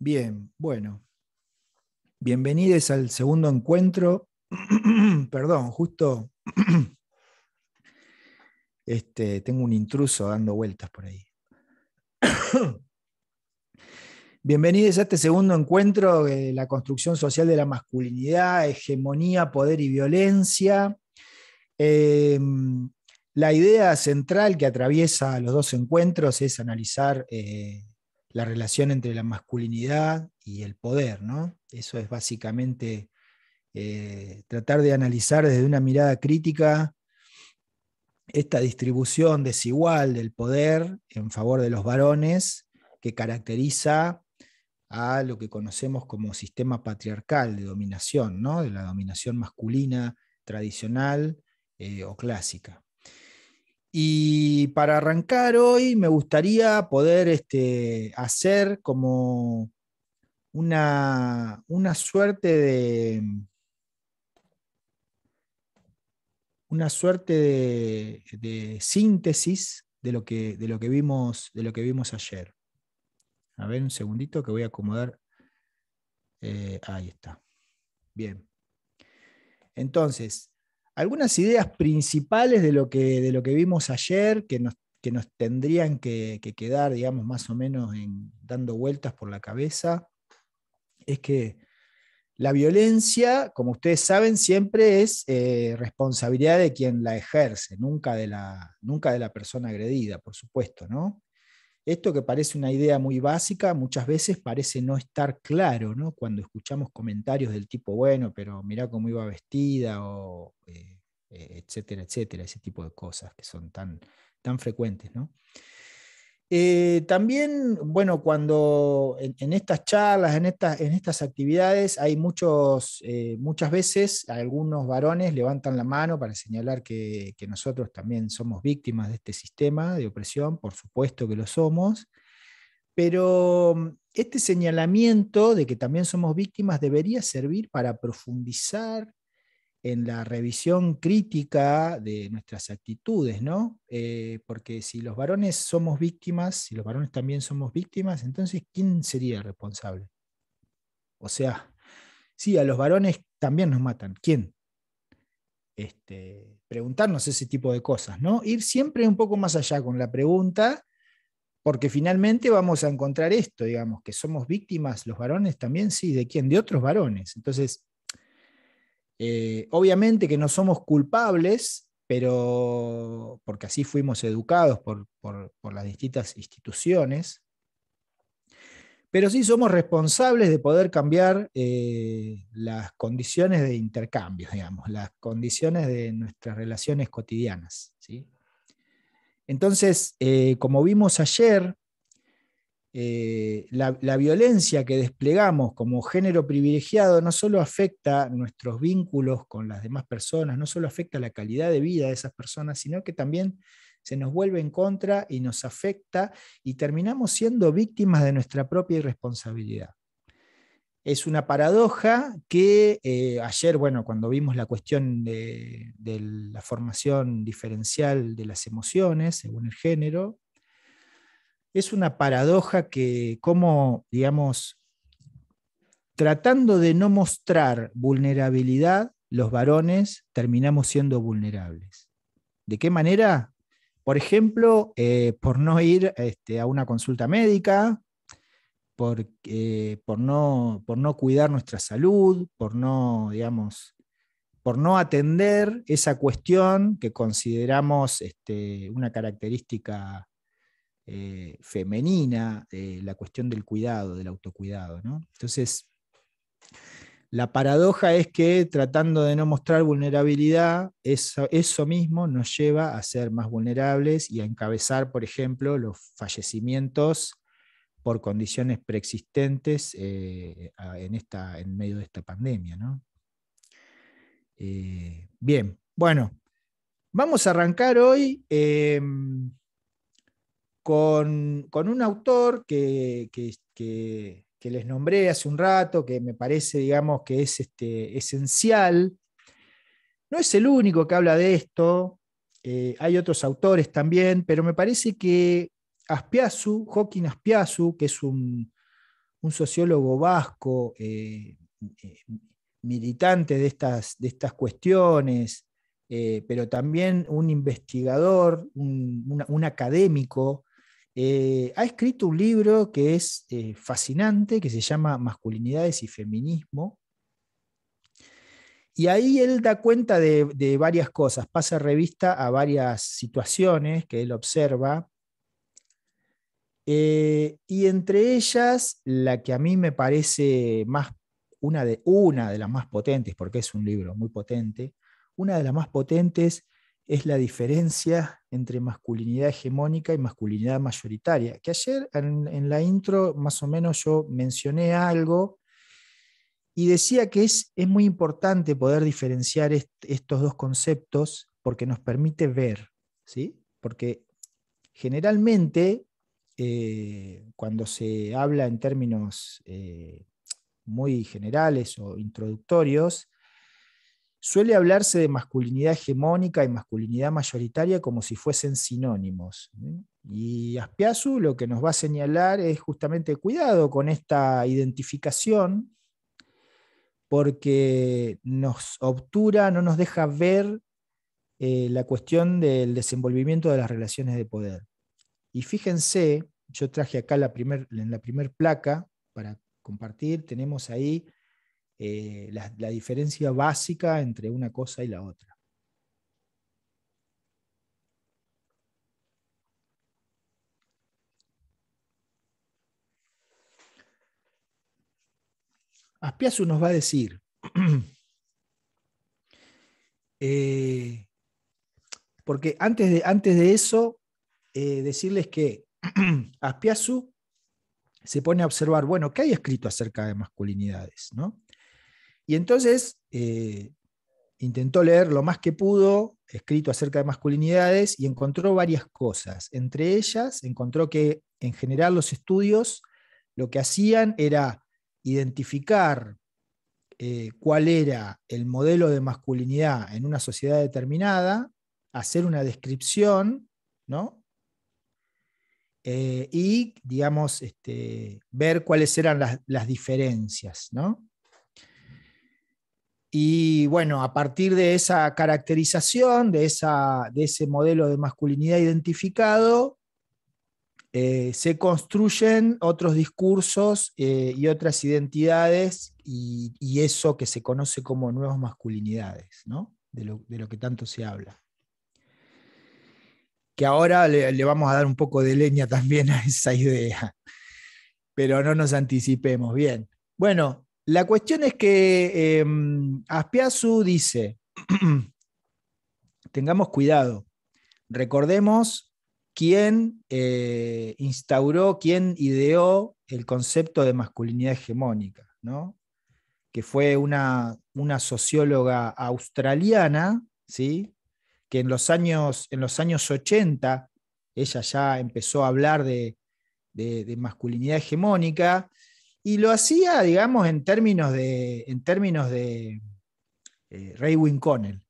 Bien, bueno, bienvenidos al segundo encuentro. Perdón, justo tengo un intruso dando vueltas por ahí. Bienvenidos a este segundo encuentro de la construcción social de la masculinidad, hegemonía, poder y violencia. Eh, la idea central que atraviesa los dos encuentros es analizar la relación entre la masculinidad y el poder, ¿no? Eso es básicamente tratar de analizar desde una mirada crítica esta distribución desigual del poder en favor de los varones que caracteriza a lo que conocemos como sistema patriarcal de dominación, ¿no? De la dominación masculina tradicional o clásica. Y para arrancar hoy me gustaría poder hacer como una suerte de síntesis de lo que vimos ayer. A ver, un segundito que voy a acomodar. Ahí está. Bien. Entonces, algunas ideas principales de lo que vimos ayer que nos tendrían que quedar, digamos, más o menos dando vueltas por la cabeza, es que la violencia, como ustedes saben, siempre es responsabilidad de quien la ejerce, nunca de la persona agredida, por supuesto, ¿no? Esto que parece una idea muy básica, muchas veces parece no estar claro, ¿no? Cuando escuchamos comentarios del tipo, bueno, pero mirá cómo iba vestida, o etcétera, etcétera, ese tipo de cosas que son tan frecuentes, ¿no? También, bueno, cuando en estas charlas, en estas actividades, hay muchas veces algunos varones levantan la mano para señalar que nosotros también somos víctimas de este sistema de opresión, por supuesto que lo somos, pero este señalamiento de que también somos víctimas debería servir para profundizar en la revisión crítica de nuestras actitudes, ¿no? Porque si los varones somos víctimas, si los varones también somos víctimas, entonces ¿quién sería responsable? O sea, sí, a los varones también nos matan. ¿Quién? Preguntarnos ese tipo de cosas, ¿no? Ir siempre un poco más allá con la pregunta, porque finalmente vamos a encontrar esto, digamos, que somos víctimas, los varones también, sí, ¿de quién? De otros varones. Entonces, obviamente que no somos culpables, pero porque así fuimos educados por las distintas instituciones, pero sí somos responsables de poder cambiar las condiciones de intercambio, digamos, las condiciones de nuestras relaciones cotidianas, ¿sí? Entonces, como vimos ayer, la violencia que desplegamos como género privilegiado no solo afecta nuestros vínculos con las demás personas, no solo afecta la calidad de vida de esas personas, sino que también se nos vuelve en contra y nos afecta y terminamos siendo víctimas de nuestra propia irresponsabilidad. Es una paradoja que ayer, bueno, cuando vimos la cuestión de la formación diferencial de las emociones según el género, es una paradoja que, como, digamos, tratando de no mostrar vulnerabilidad, los varones terminamos siendo vulnerables. ¿De qué manera? Por ejemplo, por no ir a una consulta médica, por no cuidar nuestra salud, por no atender esa cuestión que consideramos una característica femenina, la cuestión del cuidado, del autocuidado, ¿no? Entonces, la paradoja es que tratando de no mostrar vulnerabilidad, eso mismo nos lleva a ser más vulnerables y a encabezar, por ejemplo, los fallecimientos por condiciones preexistentes en medio de esta pandemia, ¿no? Bien, bueno, vamos a arrancar hoy con un autor que les nombré hace un rato, que me parece, digamos, que es esencial. No es el único que habla de esto, hay otros autores también, pero me parece que Joaquín Aspiazu, que es un un sociólogo vasco, militante de estas cuestiones, pero también un investigador, un académico. Ha escrito un libro que es fascinante, que se llama Masculinidades y Feminismo. Y ahí él da cuenta de varias cosas, pasa revista a varias situaciones que él observa. Y entre ellas, la que a mí me parece una de las más potentes, porque es un libro muy potente, una de las más potentes es la diferencia entre masculinidad hegemónica y masculinidad mayoritaria, que ayer en la intro más o menos yo mencioné algo y decía que es muy importante poder diferenciar estos dos conceptos porque nos permite ver, ¿sí? Porque generalmente cuando se habla en términos muy generales o introductorios, suele hablarse de masculinidad hegemónica y masculinidad mayoritaria como si fuesen sinónimos. Y Azpiazu lo que nos va a señalar es justamente cuidado con esta identificación, porque nos obtura, no nos deja ver la cuestión del desenvolvimiento de las relaciones de poder. Y fíjense, yo traje acá en la primer placa para compartir, tenemos ahí la diferencia básica entre una cosa y la otra. Azpiazu nos va a decir, porque antes de eso, decirles que Azpiazu se pone a observar, bueno, ¿qué hay escrito acerca de masculinidades? ¿No? Y entonces intentó leer lo más que pudo, escrito acerca de masculinidades, y encontró varias cosas. Entre ellas, encontró que en general los estudios lo que hacían era identificar cuál era el modelo de masculinidad en una sociedad determinada, hacer una descripción, ¿no? Y, digamos, ver cuáles eran las diferencias, ¿no? Y bueno, a partir de esa caracterización, de ese modelo de masculinidad identificado, se construyen otros discursos y otras identidades y eso que se conoce como nuevas masculinidades, ¿no? De lo que tanto se habla. Que ahora le vamos a dar un poco de leña también a esa idea, pero no nos anticipemos. Bien. Bueno, la cuestión es que Azpiazu dice, tengamos cuidado, recordemos quién instauró, quién ideó el concepto de masculinidad hegemónica, ¿no? Que fue una socióloga australiana, ¿sí? Que en los años 80 ella ya empezó a hablar de masculinidad hegemónica y lo hacía, digamos, en términos de Raewyn Connell.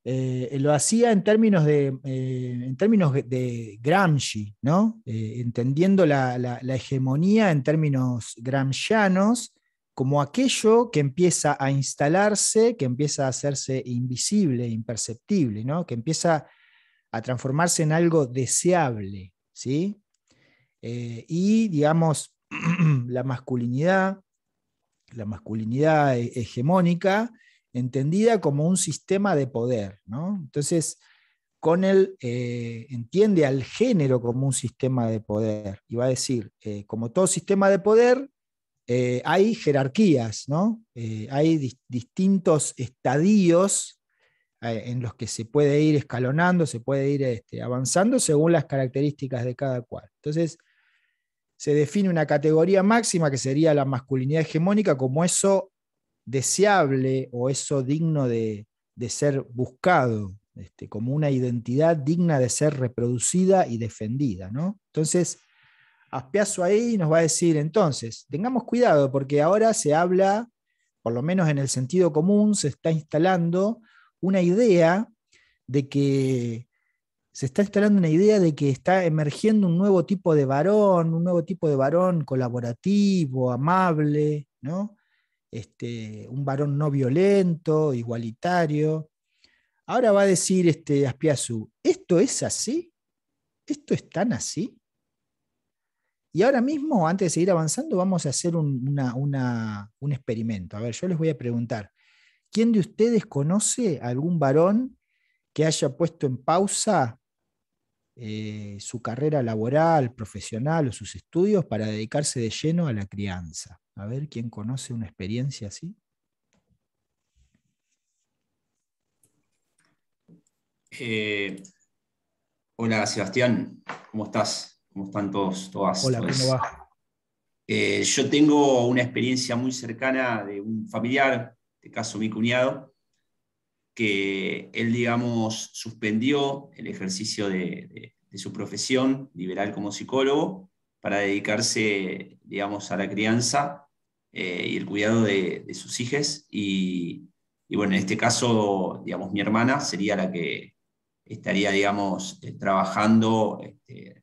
Lo hacía en términos de Gramsci, ¿no? Entendiendo la hegemonía en términos gramscianos como aquello que empieza a instalarse, que empieza a hacerse invisible, imperceptible, ¿no? Que empieza a transformarse en algo deseable, ¿sí? Y, digamos, la masculinidad hegemónica, entendida como un sistema de poder, ¿no? Entonces, Connell entiende al género como un sistema de poder y va a decir, como todo sistema de poder, hay jerarquías, ¿no? Hay distintos estadios en los que se puede ir escalonando, se puede ir avanzando según las características de cada cual. Entonces, se define una categoría máxima que sería la masculinidad hegemónica como eso deseable o eso digno de ser buscado, como una identidad digna de ser reproducida y defendida, ¿no? Entonces, Azpiazu ahí nos va a decir, entonces, tengamos cuidado porque ahora se habla, por lo menos en el sentido común, se está instalando una idea de que se está instalando una idea de que está emergiendo un nuevo tipo de varón, un nuevo tipo de varón colaborativo, amable, ¿no? Un varón no violento, igualitario. Ahora va a decir Azpiazu, ¿esto es así? ¿Esto es tan así? Y ahora mismo, antes de seguir avanzando, vamos a hacer un experimento. A ver, yo les voy a preguntar, ¿quién de ustedes conoce a algún varón que haya puesto en pausa su carrera laboral, profesional o sus estudios para dedicarse de lleno a la crianza? A ver, ¿quién conoce una experiencia así? Eh, Hola Sebastián, ¿cómo estás? ¿Cómo están todos, todas, Hola, ¿cómo todes? va? Yo tengo una experiencia muy cercana de un familiar, en este caso mi cuñado, que él, digamos, suspendió el ejercicio de su profesión liberal como psicólogo para dedicarse, digamos, a la crianza y el cuidado de sus hijas. Y bueno, en este caso, digamos, mi hermana sería la que estaría, digamos, trabajando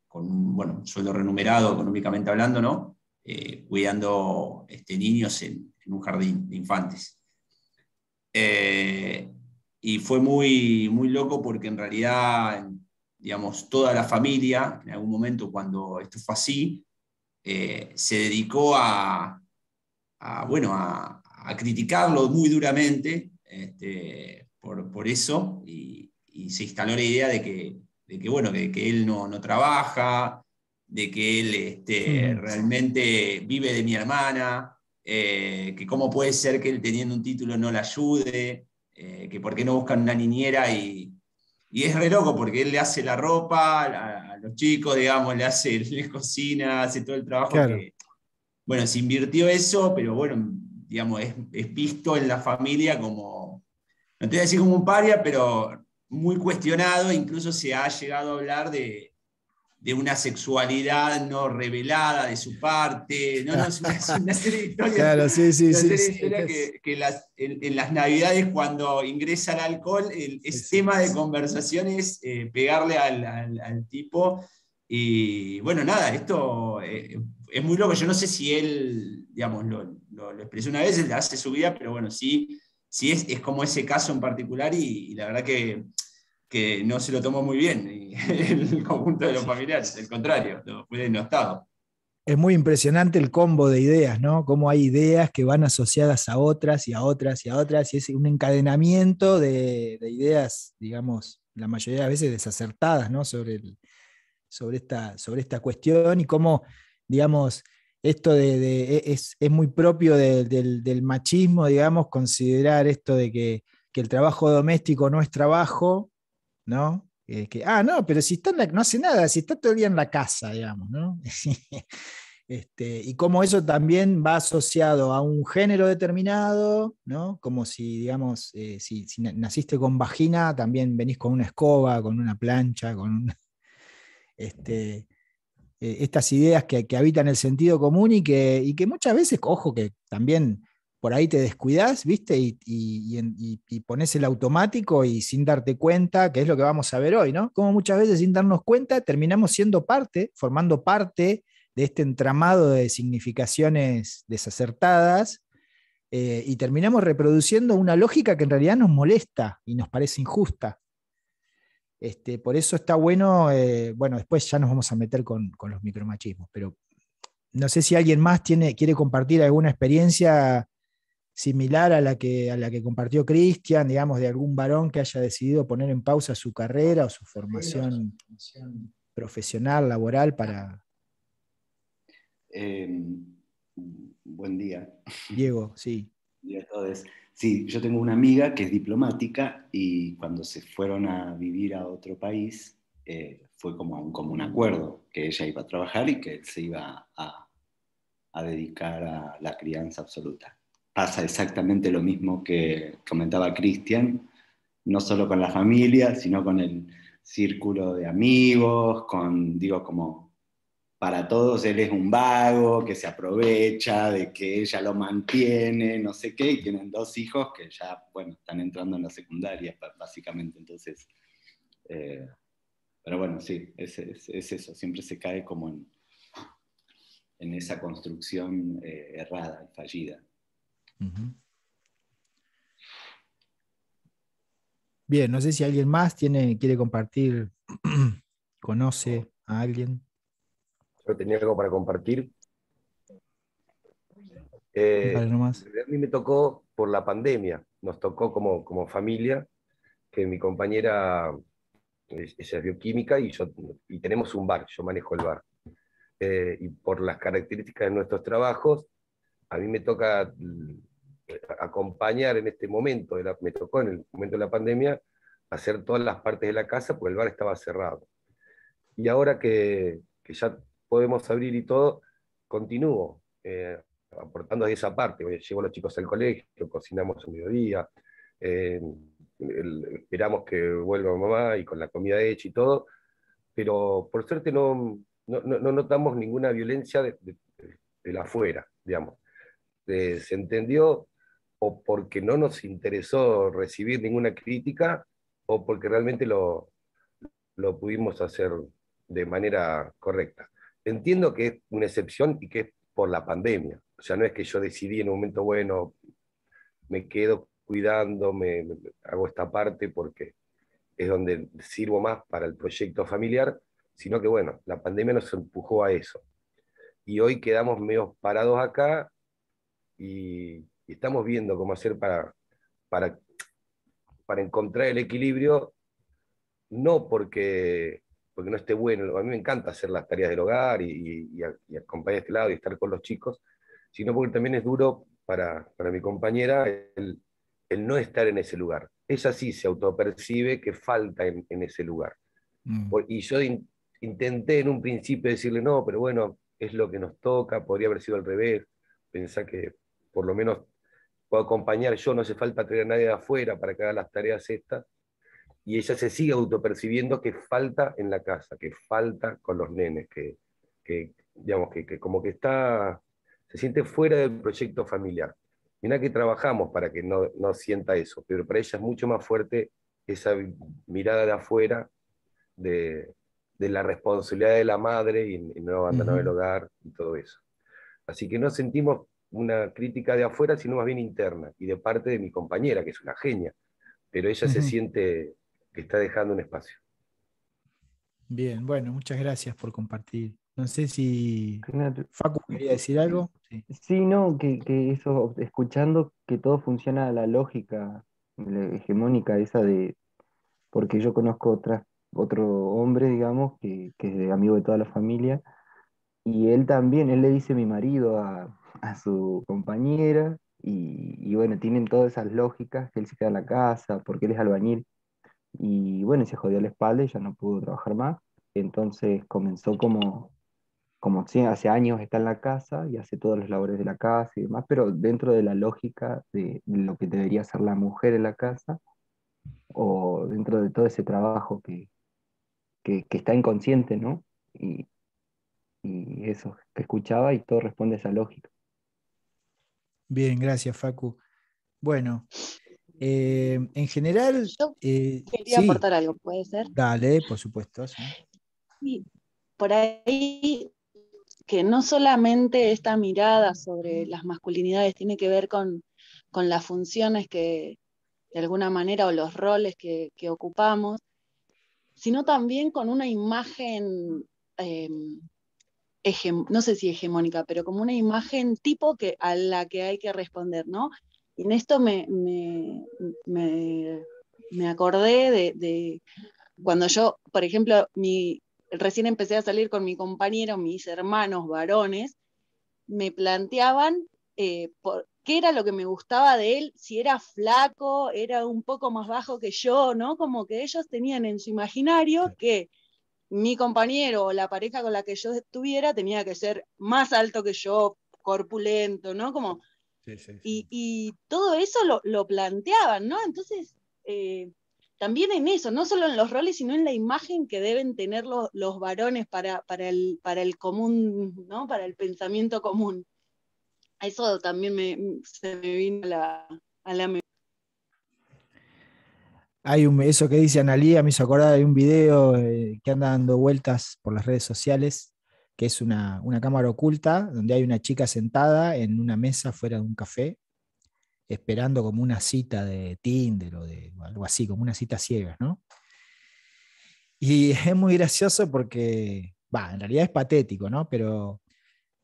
con un, bueno, un sueldo remunerado económicamente hablando, ¿no? Cuidando niños en un jardín de infantes. Eh, y fue muy, muy loco porque en realidad, digamos, toda la familia, en algún momento cuando esto fue así, se dedicó bueno, a criticarlo muy duramente por eso y se instaló la idea de que bueno, que él no trabaja, de que él Ujú. realmente vive de mi hermana, que cómo puede ser que él teniendo un título no la ayude, que por qué no buscan una niñera y es re loco porque él le hace la ropa a los chicos, digamos, les cocina, hace todo el trabajo Claro. que, bueno, se invirtió eso, pero bueno, digamos, es visto en la familia como, no te voy a decir como un paria, pero muy cuestionado, incluso se ha llegado a hablar de una sexualidad no revelada de su parte, no, no, es una serie de historias, Claro, sí, sí, una sí, serie de sí. historias que en las navidades cuando ingresa el alcohol, Sí, es sí. tema de conversaciones pegarle al tipo. Y bueno, nada, esto es muy loco. Yo no sé si él, digamos, lo expresó una vez, él hace su vida, pero bueno, sí, sí es como ese caso en particular y la verdad que no se lo tomó muy bien y el conjunto de los familiares, al contrario, fue denostado. Es muy impresionante el combo de ideas, ¿no? Cómo hay ideas que van asociadas a otras y a otras y a otras, y es un encadenamiento de ideas, digamos, la mayoría de las veces desacertadas, ¿no? Sobre esta cuestión y cómo, digamos, esto es muy propio del machismo, digamos, considerar esto de que el trabajo doméstico no es trabajo, ¿no? No, pero si está no hace nada, si está todo el día en la casa, digamos, ¿no? Y cómo eso también va asociado a un género determinado, ¿no? Como si, digamos, si naciste con vagina, también venís con una escoba, con una plancha, este, estas ideas que habitan el sentido común y que muchas veces, ojo, que también por ahí te descuidás, ¿viste? Y pones el automático y sin darte cuenta, que es lo que vamos a ver hoy, ¿no? Como muchas veces sin darnos cuenta terminamos siendo parte, formando parte de este entramado de significaciones desacertadas y terminamos reproduciendo una lógica que en realidad nos molesta y nos parece injusta. Por eso está bueno, bueno, después ya nos vamos a meter con los micromachismos, pero no sé si alguien más quiere compartir alguna experiencia similar a la que compartió Cristian, digamos, de algún varón que haya decidido poner en pausa su carrera o su formación profesional, laboral para Eh, Buen día. Diego, sí. Buen día a todos. Sí, yo tengo una amiga que es diplomática y cuando se fueron a vivir a otro país fue como un común acuerdo que ella iba a trabajar y que él se iba a dedicar a la crianza absoluta. Pasa exactamente lo mismo que comentaba Cristian, no solo con la familia, sino con el círculo de amigos, digo, como para todos él es un vago, que se aprovecha de que ella lo mantiene, no sé qué, y tienen dos hijos que ya, bueno, están entrando en la secundaria, básicamente, entonces, eh, Pero bueno, sí, es eso, siempre se cae como en esa construcción errada y fallida. Ujú. Bien, no sé si alguien más quiere compartir, conoce a alguien. Yo tenía algo para compartir. Dale nomás. A mí me tocó por la pandemia, nos tocó como familia, que mi compañera, ella es bioquímica y tenemos un bar, yo manejo el bar. Y por las características de nuestros trabajos, a mí me toca acompañar en este momento, me tocó en el momento de la pandemia, hacer todas las partes de la casa porque el bar estaba cerrado. Y ahora que ya podemos abrir y todo, continúo aportando desde esa parte. Llevo a los chicos al colegio, cocinamos un mediodía, eh, esperamos que vuelva mamá y con la comida hecha y todo, pero por suerte no notamos ninguna violencia de la afuera, digamos. Se entendió o porque no nos interesó recibir ninguna crítica o porque realmente lo pudimos hacer de manera correcta. Entiendo que es una excepción y que es por la pandemia. O sea, no es que yo decidí en un momento, bueno, me quedo cuidando, hago esta parte porque es donde sirvo más para el proyecto familiar, sino que, bueno, la pandemia nos empujó a eso. Y hoy quedamos medio parados acá y estamos viendo cómo hacer para, para encontrar el equilibrio, no porque no esté bueno, a mí me encanta hacer las tareas del hogar y acompañar a este lado y estar con los chicos, sino porque también es duro para mi compañera el no estar en ese lugar. Ella sí se autopercibe que falta en ese lugar. Mm. Y yo intenté en un principio decirle, no, pero bueno, es lo que nos toca, podría haber sido al revés, pensar que por lo menos puedo acompañar yo, no hace falta traer a nadie de afuera para que haga las tareas estas, y ella se sigue autopercibiendo que falta en la casa, que falta con los nenes, digamos, que como que se siente fuera del proyecto familiar. Mirá que trabajamos para que no sienta eso, pero para ella es mucho más fuerte esa mirada de afuera de, de la responsabilidad de la madre y no abandonar el Ujú. hogar y todo eso. Así que no sentimos una crítica de afuera, sino más bien interna, y de parte de mi compañera, que es una genia, pero ella se Ujú. siente que está dejando un espacio. Bien, bueno, muchas gracias por compartir. No sé si Claro. Facu quería decir algo. Sí. Sí, no, que eso, escuchando que todo funciona a la lógica hegemónica esa de, porque yo conozco otro hombre, digamos, que es amigo de toda la familia, y él también, él le dice mi marido a su compañera, y bueno, tienen todas esas lógicas, que él se queda en la casa, porque él es albañil, y bueno, se jodió la espalda y ya no pudo trabajar más, entonces comenzó como si hace años está en la casa y hace todas las labores de la casa y demás, pero dentro de la lógica de lo que debería hacer la mujer en la casa, o dentro de todo ese trabajo que está inconsciente, ¿no? Y, y eso, que escuchaba y todo responde a esa lógica. Bien, gracias, Facu. Bueno, en general, Yo quería sí, aportar algo, ¿puede ser? dale, por supuesto, sí. Sí, por ahí que no solamente esta mirada sobre las masculinidades tiene que ver con las funciones que, de alguna manera, o los roles que ocupamos, sino también con una imagen, eh, no sé si hegemónica, pero como una imagen tipo a la que hay que responder, ¿no? Y en esto me acordé de cuando yo, por ejemplo, recién empecé a salir con mi compañero, mis hermanos varones, me planteaban qué era lo que me gustaba de él, si era flaco, era un poco más bajo que yo, ¿no? Como que ellos tenían en su imaginario que mi compañero o la pareja con la que yo estuviera tenía que ser más alto que yo, corpulento, ¿no? Como, Sí, sí, sí. y todo eso lo planteaban, ¿no? Entonces, también en eso, no solo en los roles, sino en la imagen que deben tener los varones para el común, ¿no? Para el pensamiento común. Eso también se me vino a la memoria. Eso que dice Analía me hizo acordar de un video que anda dando vueltas por las redes sociales, que es una cámara oculta, donde hay una chica sentada en una mesa fuera de un café, esperando como una cita de Tinder o algo así, como una cita ciega, ¿no? Y es muy gracioso porque, en realidad es patético, ¿no? Pero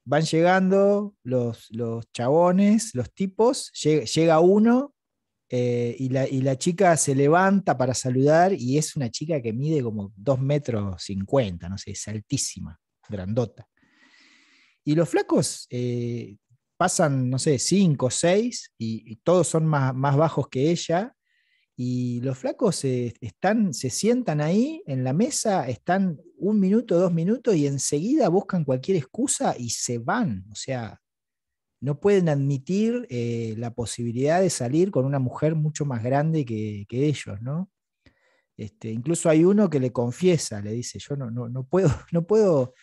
van llegando los chabones, los tipos, llega uno y la chica se levanta para saludar y es una chica que mide como 2,50 m, no sé, es altísima, grandota. Y los flacos pasan, no sé, 5 o 6 y todos son más bajos que ella. Y los flacos se sientan ahí en la mesa, están 1 minuto, 2 minutos y enseguida buscan cualquier excusa y se van. O sea, no pueden admitir la posibilidad de salir con una mujer mucho más grande que ellos, ¿no? Incluso hay uno que le confiesa, le dice, yo no puedo,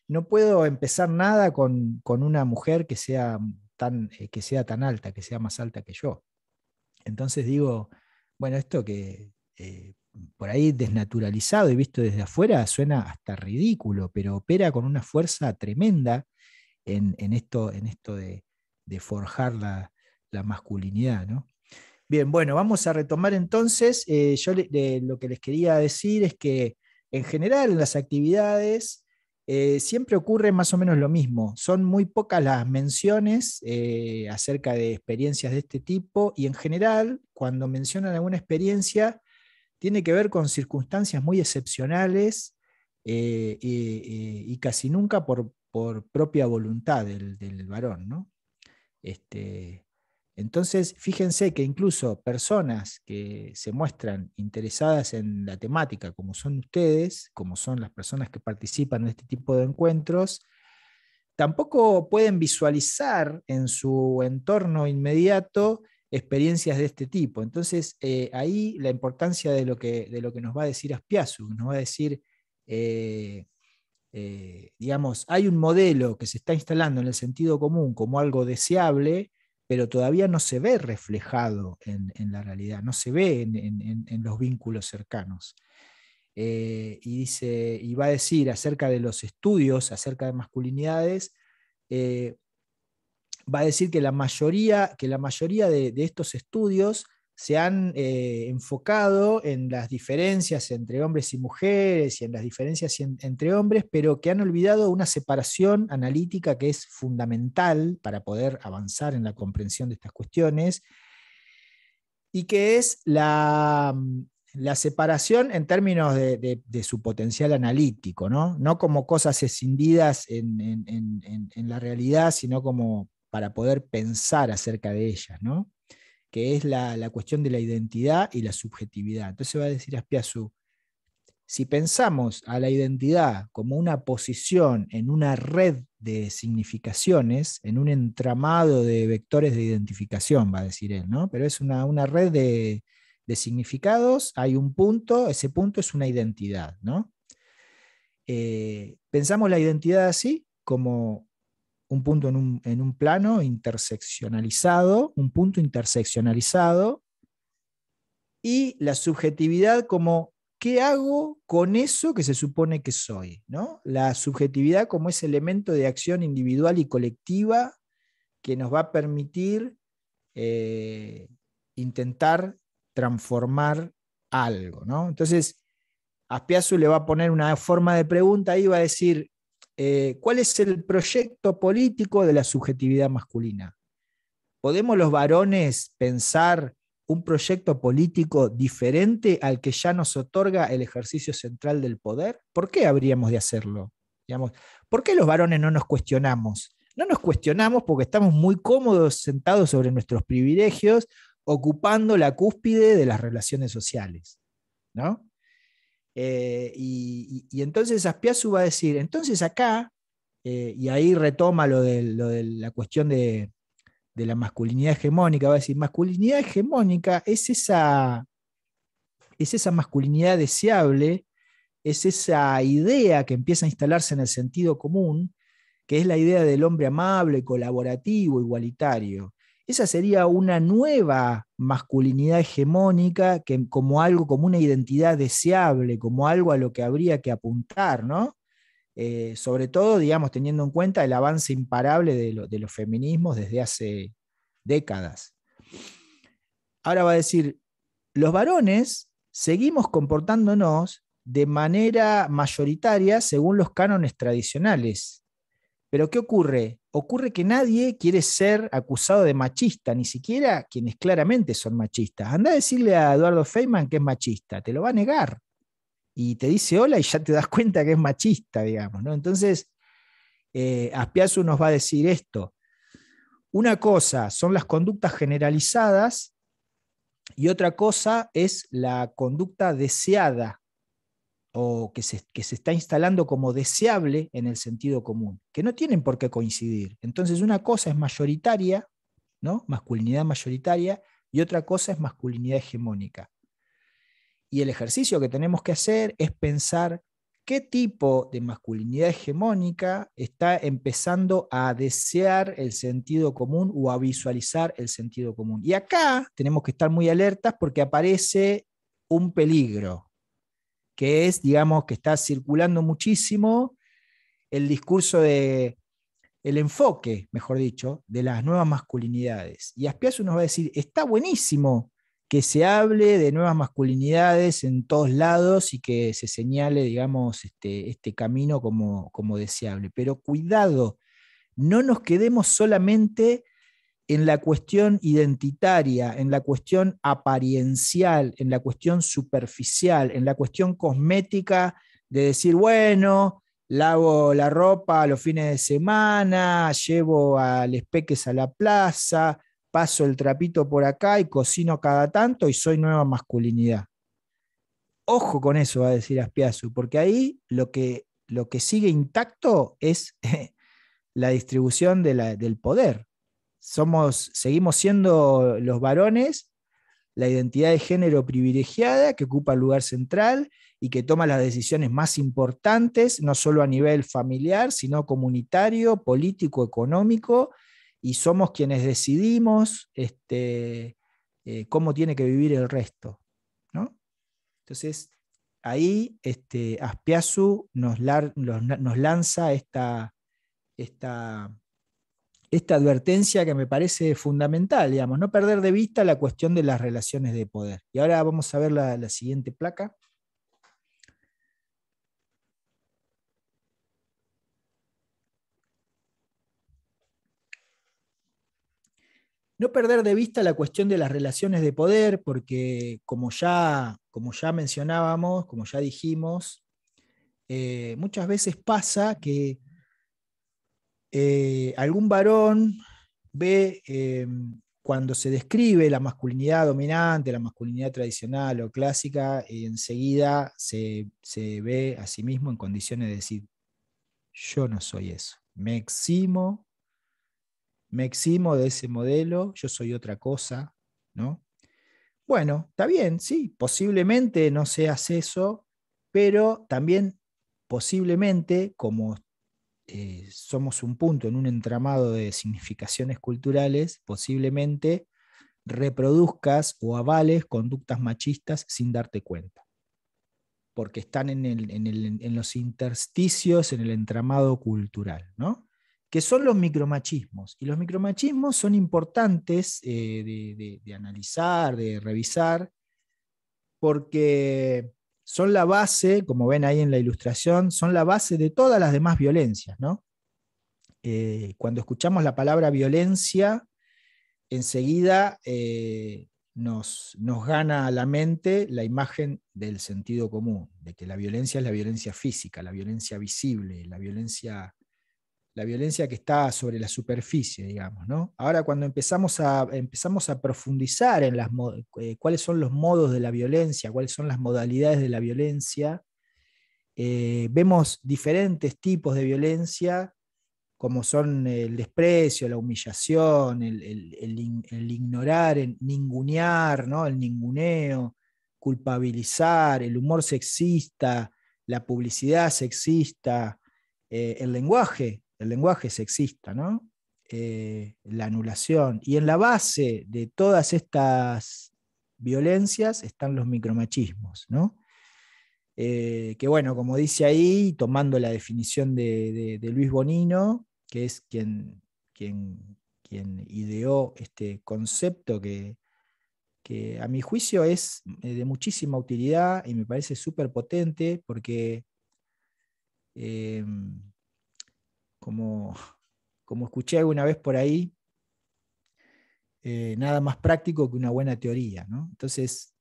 no puedo empezar nada con una mujer que sea tan alta, que sea más alta que yo. Entonces digo, bueno, esto que por ahí desnaturalizado y visto desde afuera suena hasta ridículo, pero opera con una fuerza tremenda en esto de forjar la masculinidad, ¿no? Bien, bueno, vamos a retomar entonces. Yo lo que les quería decir es que en general en las actividades siempre ocurre más o menos lo mismo. Son muy pocas las menciones acerca de experiencias de este tipo y en general cuando mencionan alguna experiencia tiene que ver con circunstancias muy excepcionales y casi nunca por propia voluntad del varón, ¿no? Entonces, fíjense que incluso personas que se muestran interesadas en la temática, como son ustedes, como son las personas que participan en este tipo de encuentros, tampoco pueden visualizar en su entorno inmediato experiencias de este tipo. Entonces, ahí la importancia de lo que nos va a decir Azpiazu, nos va a decir, digamos, hay un modelo que se está instalando en el sentido común como algo deseable, pero todavía no se ve reflejado en la realidad, no se ve en los vínculos cercanos. Y va a decir acerca de los estudios, acerca de masculinidades, va a decir que la mayoría de estos estudios se han enfocado en las diferencias entre hombres y mujeres y en las diferencias entre hombres, pero que han olvidado una separación analítica que es fundamental para poder avanzar en la comprensión de estas cuestiones, y que es la separación en términos de su potencial analítico, ¿no? No como cosas escindidas en la realidad, sino como para poder pensar acerca de ellas, ¿no? Que es la cuestión de la identidad y la subjetividad. Entonces va a decir Azpiazu, si pensamos a la identidad como una posición en una red de significaciones, en un entramado de vectores de identificación, va a decir él, ¿no? Pero es una red de significados, hay un punto, ese punto es una identidad, ¿no? Pensamos la identidad así, como un punto en un plano interseccionalizado, un punto interseccionalizado, y la subjetividad como ¿qué hago con eso que se supone que soy? ¿No? La subjetividad como ese elemento de acción individual y colectiva que nos va a permitir intentar transformar algo, ¿no? Entonces, Azpiazu le va a poner una forma de pregunta y va a decir, ¿cuál es el proyecto político de la subjetividad masculina? ¿Podemos los varones pensar un proyecto político diferente al que ya nos otorga el ejercicio central del poder? ¿Por qué habríamos de hacerlo? Digamos, ¿por qué los varones no nos cuestionamos? No nos cuestionamos porque estamos muy cómodos sentados sobre nuestros privilegios, ocupando la cúspide de las relaciones sociales, ¿no? Y entonces Azpiazu va a decir, entonces acá, y ahí retoma lo de la cuestión de la masculinidad hegemónica, va a decir, masculinidad hegemónica es esa masculinidad deseable, es esa idea que empieza a instalarse en el sentido común, que es la idea del hombre amable, colaborativo, igualitario. esa sería una nueva masculinidad hegemónica que, como algo, como una identidad deseable, como algo a lo que habría que apuntar, ¿no? Sobre todo, digamos, teniendo en cuenta el avance imparable de los feminismos desde hace décadas. Ahora va a decir, los varones seguimos comportándonos de manera mayoritaria según los cánones tradicionales. Pero ¿qué ocurre? Ocurre que nadie quiere ser acusado de machista, ni siquiera quienes claramente son machistas. Anda a decirle a Eduardo Feynman que es machista, te lo va a negar. Y te dice hola y ya te das cuenta que es machista, digamos, ¿no? Entonces, Azpiazu nos va a decir esto. Una cosa son las conductas generalizadas y otra cosa es la conducta deseada o que se está instalando como deseable en el sentido común, que no tienen por qué coincidir. Entonces una cosa es mayoritaria, ¿no? Masculinidad mayoritaria, y otra cosa es masculinidad hegemónica. Y el ejercicio que tenemos que hacer es pensar qué tipo de masculinidad hegemónica está empezando a desear el sentido común o a visualizar el sentido común. Y acá tenemos que estar muy alertas porque aparece un peligro, que es, digamos, que está circulando muchísimo el discurso el enfoque, mejor dicho, de las nuevas masculinidades. Y Azpiazu nos va a decir, está buenísimo que se hable de nuevas masculinidades en todos lados y que se señale, digamos, este camino como deseable. Pero cuidado, no nos quedemos solamente en la cuestión identitaria, en la cuestión apariencial, en la cuestión superficial, en la cuestión cosmética de decir, bueno, lavo la ropa los fines de semana, llevo a les peques a la plaza, paso el trapito por acá y cocino cada tanto y soy nueva masculinidad. Ojo con eso, va a decir Azpiazu, porque ahí lo que sigue intacto es la distribución del poder. Seguimos siendo los varones la identidad de género privilegiada que ocupa el lugar central y que toma las decisiones más importantes, no solo a nivel familiar, sino comunitario, político, económico, y somos quienes decidimos cómo tiene que vivir el resto, ¿no? Entonces, ahí Azpiazu nos lanza esta advertencia que me parece fundamental, digamos, no perder de vista la cuestión de las relaciones de poder. Y ahora vamos a ver la siguiente placa. No perder de vista la cuestión de las relaciones de poder, porque como ya mencionábamos, como ya dijimos, muchas veces pasa que algún varón ve cuando se describe la masculinidad dominante, la masculinidad tradicional o clásica, enseguida se ve a sí mismo en condiciones de decir, yo no soy eso, me eximo de ese modelo, yo soy otra cosa, ¿no? Bueno, está bien, sí, posiblemente no seas eso, pero también posiblemente, como somos un punto en un entramado de significaciones culturales, posiblemente reproduzcas o avales conductas machistas sin darte cuenta, porque están en los intersticios, en el entramado cultural, ¿no? Que son los micromachismos. Y los micromachismos son importantes de analizar, de revisar, porque son la base, como ven ahí en la ilustración, son la base de todas las demás violencias, ¿no? Cuando escuchamos la palabra violencia, enseguida nos gana a la mente la imagen del sentido común, de que la violencia es la violencia física, la violencia visible, la violencia que está sobre la superficie, digamos, ¿no? Ahora, cuando empezamos a profundizar en cuáles son los modos de la violencia, cuáles son las modalidades de la violencia, vemos diferentes tipos de violencia, como son el desprecio, la humillación, el ignorar, el ningunear, ¿no? El ninguneo, culpabilizar, el humor sexista, la publicidad sexista, el lenguaje sexista, ¿no? la anulación. Y en la base de todas estas violencias están los micromachismos, ¿no? Que bueno, como dice ahí, tomando la definición de Luis Bonino, que es quien ideó este concepto que a mi juicio es de muchísima utilidad y me parece súper potente, porque como escuché alguna vez por ahí, nada más práctico que una buena teoría, ¿no? Entonces,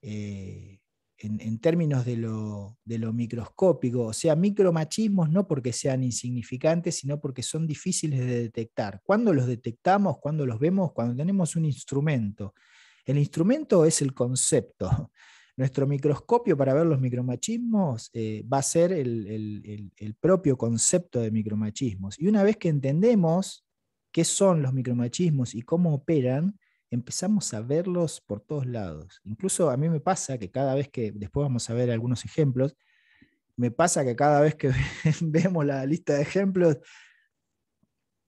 en términos de lo microscópico, o sea, micromachismos no porque sean insignificantes, sino porque son difíciles de detectar. ¿Cuándo los detectamos? ¿Cuándo los vemos? Cuando tenemos un instrumento. El instrumento es el concepto. Nuestro microscopio para ver los micromachismos va a ser el propio concepto de micromachismos. Y una vez que entendemos qué son los micromachismos y cómo operan, empezamos a verlos por todos lados. Incluso a mí me pasa que cada vez que, después vamos a ver algunos ejemplos, me pasa que cada vez que vemos la lista de ejemplos,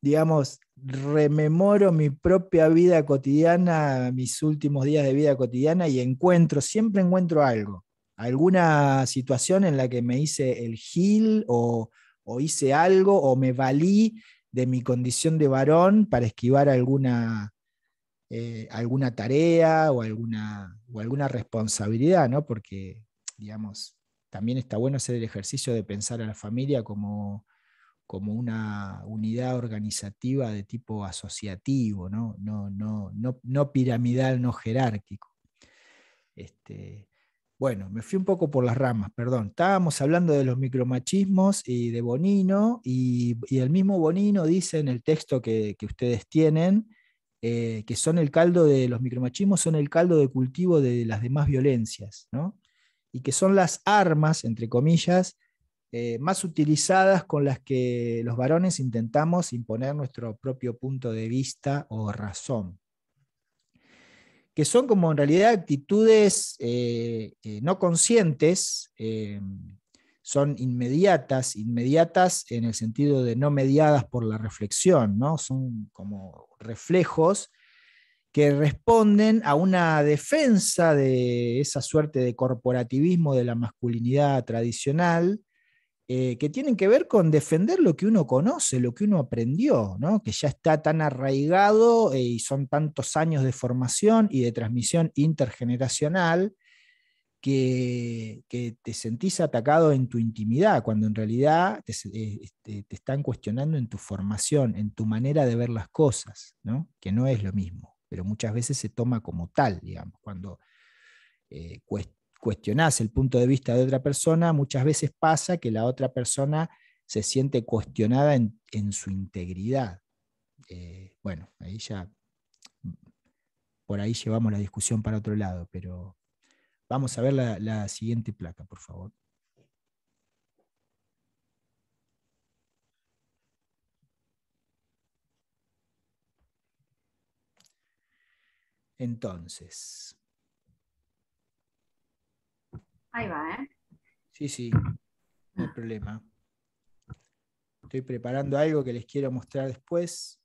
digamos, rememoro mi propia vida cotidiana, mis últimos días de vida cotidiana, y siempre encuentro algo, alguna situación en la que me hice el gil o hice algo o me valí de mi condición de varón para esquivar alguna tarea o alguna responsabilidad, ¿no? Porque, digamos, también está bueno hacer el ejercicio de pensar a la familia como una unidad organizativa de tipo asociativo, ¿no? No piramidal, no jerárquico. Bueno, me fui un poco por las ramas, perdón. Estábamos hablando de los micromachismos y de Bonino, y el mismo Bonino dice en el texto que ustedes tienen, que son el caldo de los micromachismos, son el caldo de cultivo de las demás violencias, ¿no? Y que son las armas, entre comillas, más utilizadas con las que los varones intentamos imponer nuestro propio punto de vista o razón, que son como en realidad actitudes no conscientes, son inmediatas en el sentido de no mediadas por la reflexión, ¿no? Son como reflejos que responden a una defensa de esa suerte de corporativismo de la masculinidad tradicional, que tienen que ver con defender lo que uno conoce, lo que uno aprendió, ¿no? Que ya está tan arraigado y son tantos años de formación y de transmisión intergeneracional que te sentís atacado en tu intimidad, cuando en realidad te están cuestionando en tu formación, en tu manera de ver las cosas, ¿no? Que no es lo mismo, pero muchas veces se toma como tal, digamos, cuando cuestionás el punto de vista de otra persona, muchas veces pasa que la otra persona se siente cuestionada en su integridad. Bueno, ahí ya, por ahí llevamos la discusión para otro lado, pero vamos a ver la siguiente placa, por favor. Entonces. Ahí va, ¿eh? Sí, no hay problema. Estoy preparando algo que les quiero mostrar después.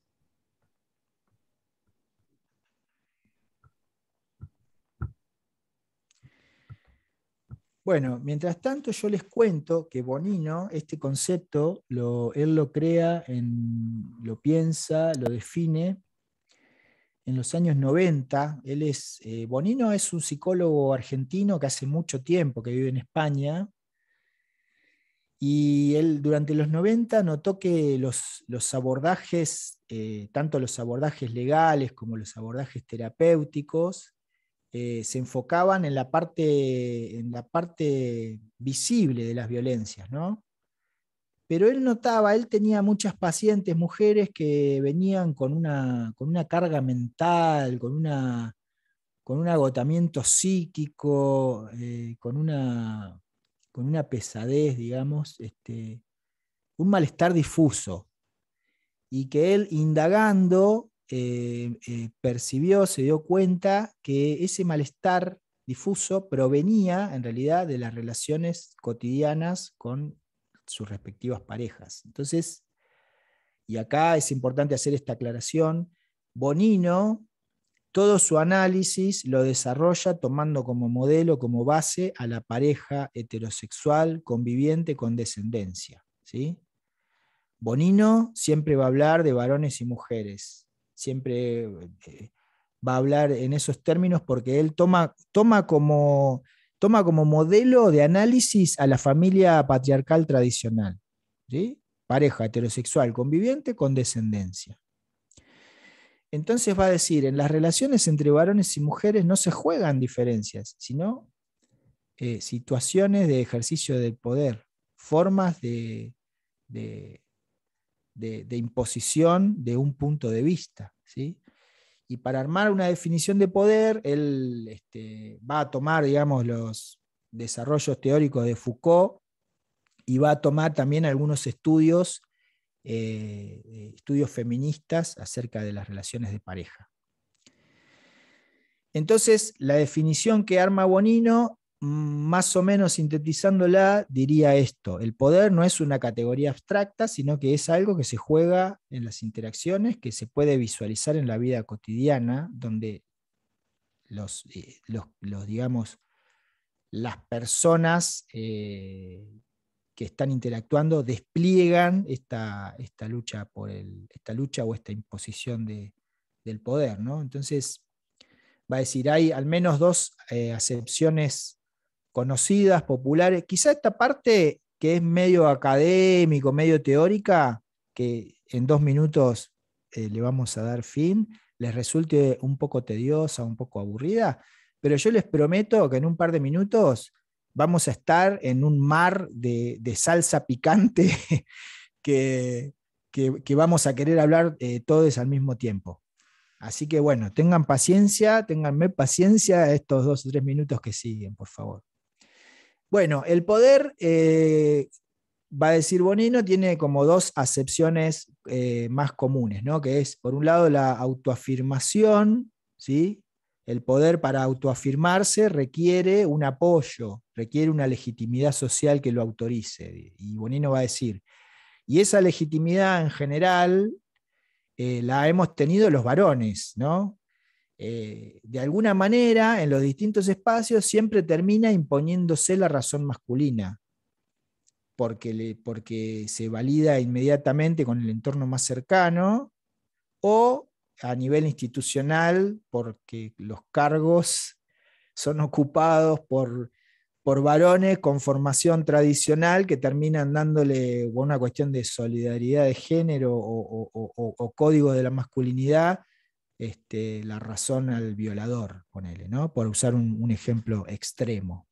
Bueno, mientras tanto yo les cuento que Bonino, este concepto, él lo crea, lo piensa, lo define en los años 90. Bonino es un psicólogo argentino que hace mucho tiempo que vive en España, y él durante los 90 notó que los abordajes, tanto los abordajes legales como los abordajes terapéuticos, se enfocaban en la parte visible de las violencias, ¿no? Pero él tenía muchas pacientes, mujeres que venían con una carga mental, con un agotamiento psíquico, con una pesadez, digamos, un malestar difuso, y que él, indagando, percibió, se dio cuenta que ese malestar difuso provenía en realidad de las relaciones cotidianas con sus respectivas parejas. Entonces, y acá es importante hacer esta aclaración, Bonino todo su análisis lo desarrolla tomando como modelo, como base, a la pareja heterosexual conviviente con descendencia, ¿sí? Bonino siempre va a hablar de varones y mujeres, siempre va a hablar en esos términos porque él toma como modelo de análisis a la familia patriarcal tradicional, ¿sí? Pareja heterosexual conviviente con descendencia. Entonces va a decir, en las relaciones entre varones y mujeres no se juegan diferencias, sino situaciones de ejercicio del poder, formas de imposición de un punto de vista, ¿sí? Y para armar una definición de poder, él va a tomar, digamos, los desarrollos teóricos de Foucault y va a tomar también algunos estudios feministas acerca de las relaciones de pareja. Entonces, la definición que arma Bonino, más o menos sintetizándola, diría esto: el poder no es una categoría abstracta, sino que es algo que se juega en las interacciones, que se puede visualizar en la vida cotidiana, donde digamos, las personas que están interactuando despliegan esta lucha o esta imposición del poder, ¿no? Entonces, va a decir, hay al menos dos acepciones conocidas, populares. Quizá esta parte que es medio académico, medio teórica, que en 2 minutos le vamos a dar fin, les resulte un poco tediosa, un poco aburrida, pero yo les prometo que en un par de minutos vamos a estar en un mar de salsa picante que vamos a querer hablar todos al mismo tiempo. Así que bueno, ténganme paciencia estos 2 o 3 minutos que siguen, por favor. Bueno, el poder, va a decir Bonino, tiene como 2 acepciones más comunes, ¿no? Que es, por un lado, la autoafirmación, ¿sí? El poder, para autoafirmarse, requiere un apoyo, requiere una legitimidad social que lo autorice. Y Bonino va a decir, y esa legitimidad en general la hemos tenido los varones, ¿no? De alguna manera, en los distintos espacios, siempre termina imponiéndose la razón masculina, porque se valida inmediatamente con el entorno más cercano, o a nivel institucional, porque los cargos son ocupados por varones con formación tradicional que terminan dándole una cuestión de solidaridad de género o código de la masculinidad, la razón al violador, ponele, ¿no? Por usar un ejemplo extremo.